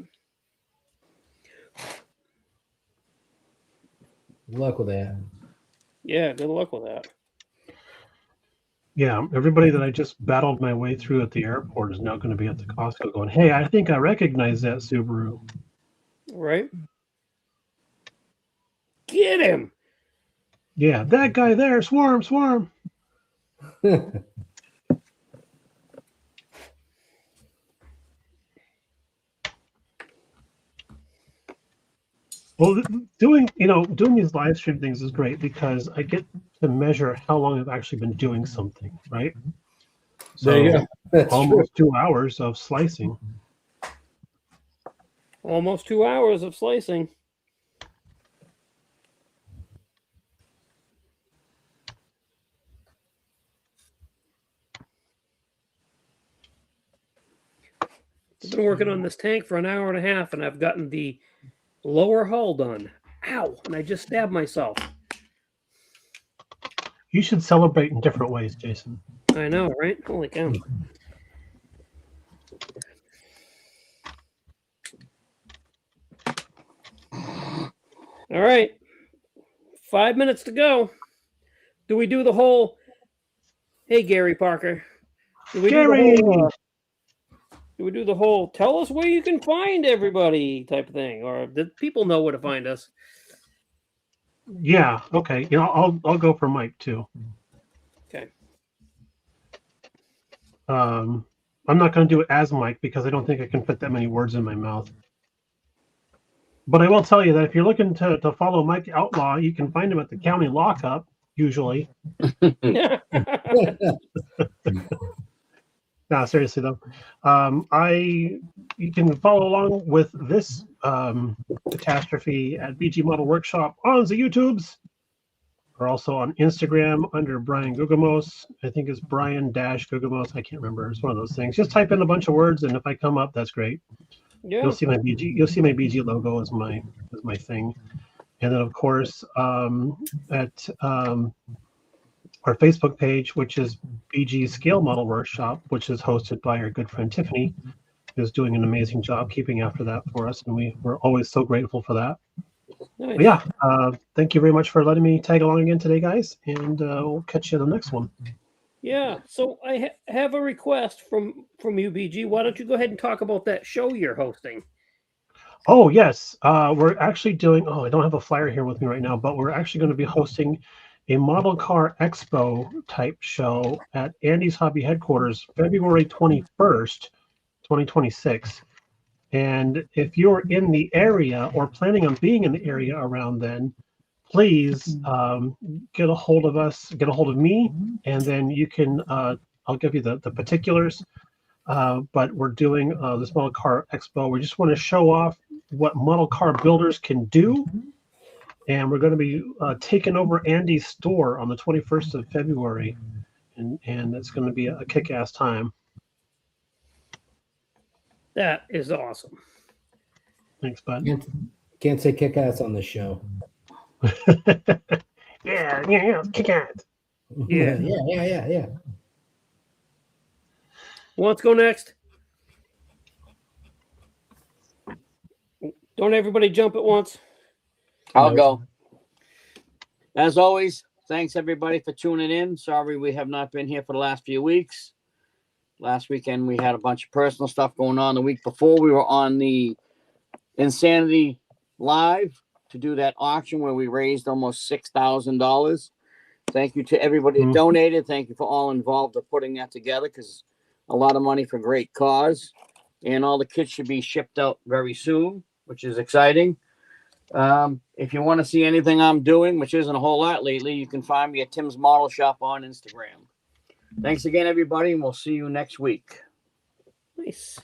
Good luck with that. Yeah, good luck with that. Yeah, everybody that I just battled my way through at the airport is now going to be at the Costco going, hey, I think I recognize that Subaru. Right? Get him! Yeah, that guy there, swarm, swarm. Well, doing these live stream things is great because I get to measure how long I've actually been doing something, right? There you go. That's almost 2 hours of slicing. Almost 2 hours of slicing. I've been working on this tank for an hour and a half, and I've gotten the lower hull done. Ow! And I just stabbed myself. You should celebrate in different ways, Jason. I know, right? Holy cow. All right. 5 minutes to go. Do we do the whole, hey, Gary Parker? Do we Gary! do we do the whole tell us where you can find everybody type of thing? Or do people know where to find us? Yeah, okay. I'll go for Mike too. Okay. I'm not going to do it as Mike because I don't think I can fit that many words in my mouth. But I will tell you that if you're looking to follow Mike Outlaw, you can find him at the county lockup, usually. No, seriously though. You can follow along with this catastrophe at BG Model Workshop on the YouTubes. Or also on Instagram under Brian Gugamos. I think it's Brian-Gugamos. I can't remember. It's one of those things. Just type in a bunch of words, and if I come up, that's great. Yeah. You'll see my BG logo as my thing. And then of course at our Facebook page, which is BG Scale Model Workshop, which is hosted by our good friend Tiffany, who's doing an amazing job keeping after that for us, and we're always so grateful for that. Nice. But yeah, thank you very much for letting me tag along again today, guys, and we'll catch you in the next one. Yeah. So I have a request from you, BG. Why don't you go ahead and talk about that show you're hosting? Oh, yes. We're actually doing, I don't have a flyer here with me right now, but we're actually going to be hosting a model car expo type show at Andy's Hobby Headquarters, February 21st, 2026. And if you're in the area or planning on being in the area around then, please get a hold of us, get a hold of me, and then you can, I'll give you the particulars. But we're doing this model car expo. We just want to show off what model car builders can do. And we're going to be taking over Andy's store on the 21st of February. And it's going to be a kick-ass time. That is awesome. Thanks, bud. Can't say kick ass on this show. yeah, kick-ass. Yeah. Yeah. Let's go next. Don't everybody jump at once. I'll go. As always, thanks everybody for tuning in. Sorry we have not been here for the last few weeks. Last weekend we had a bunch of personal stuff going on. The week before we were on the Insanity Live to do that auction where we raised almost $6,000. Thank you to everybody that donated. Thank you for all involved of putting that together, because a lot of money for great cause. And all the kits should be shipped out very soon, which is exciting. If you want to see anything I'm doing, which isn't a whole lot lately, you can find me at Tim's Model Shop on Instagram. Thanks again, everybody, and we'll see you next week. Nice.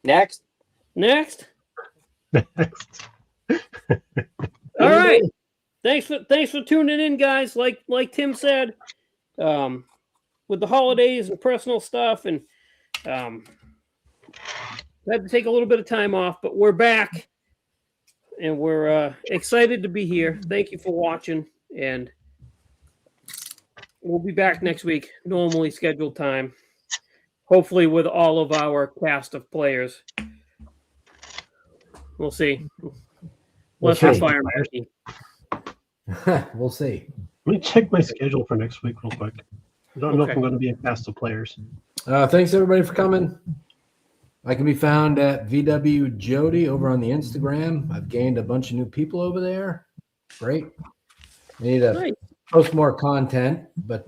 Next. Next. All right. Thanks for tuning in, guys. Like Tim said, with the holidays and personal stuff, and had to take a little bit of time off, but we're back, and we're excited to be here. Thank you for watching, and we'll be back next week, normally scheduled time, hopefully with all of our cast of players. We'll see. Let's have fire Marky. We'll see. Let me check my schedule for next week real quick. I don't know if I'm going to be a cast of players. Thanks everybody for coming. I can be found at VW Jody over on the Instagram. I've gained a bunch of new people over there. Great. I need to post more content, but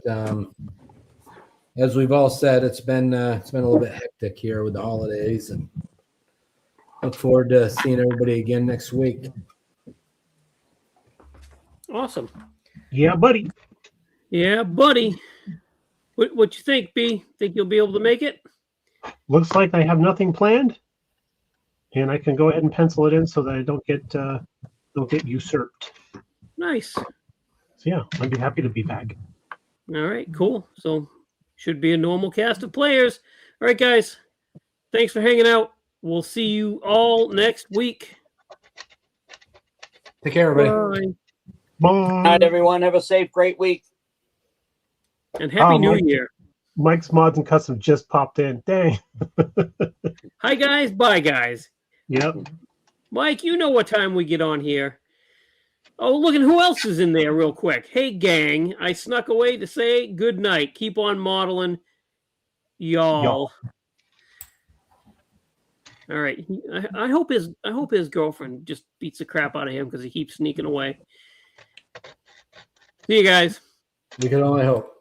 as we've all said, it's been a little bit hectic here with the holidays, and look forward to seeing everybody again next week. Awesome. Yeah, buddy. What you think, B? Think you'll be able to make it? Looks like I have nothing planned, and I can go ahead and pencil it in so that I don't get usurped. Nice. So yeah, I'd be happy to be back. All right, cool. So should be a normal cast of players. All right, guys. Thanks for hanging out. We'll see you all next week. Take care, everybody. Bye. Good night, everyone. Have a safe, great week. And Happy New Mike, Year. Mike's Mods and Custom just popped in. Dang. Hi, guys. Bye, guys. Yep. Mike, you know what time we get on here. Oh, look at who else is in there real quick. Hey, gang. I snuck away to say good night. Keep on modeling, y'all. All right. I hope his girlfriend just beats the crap out of him because he keeps sneaking away. See you guys. We can only hope.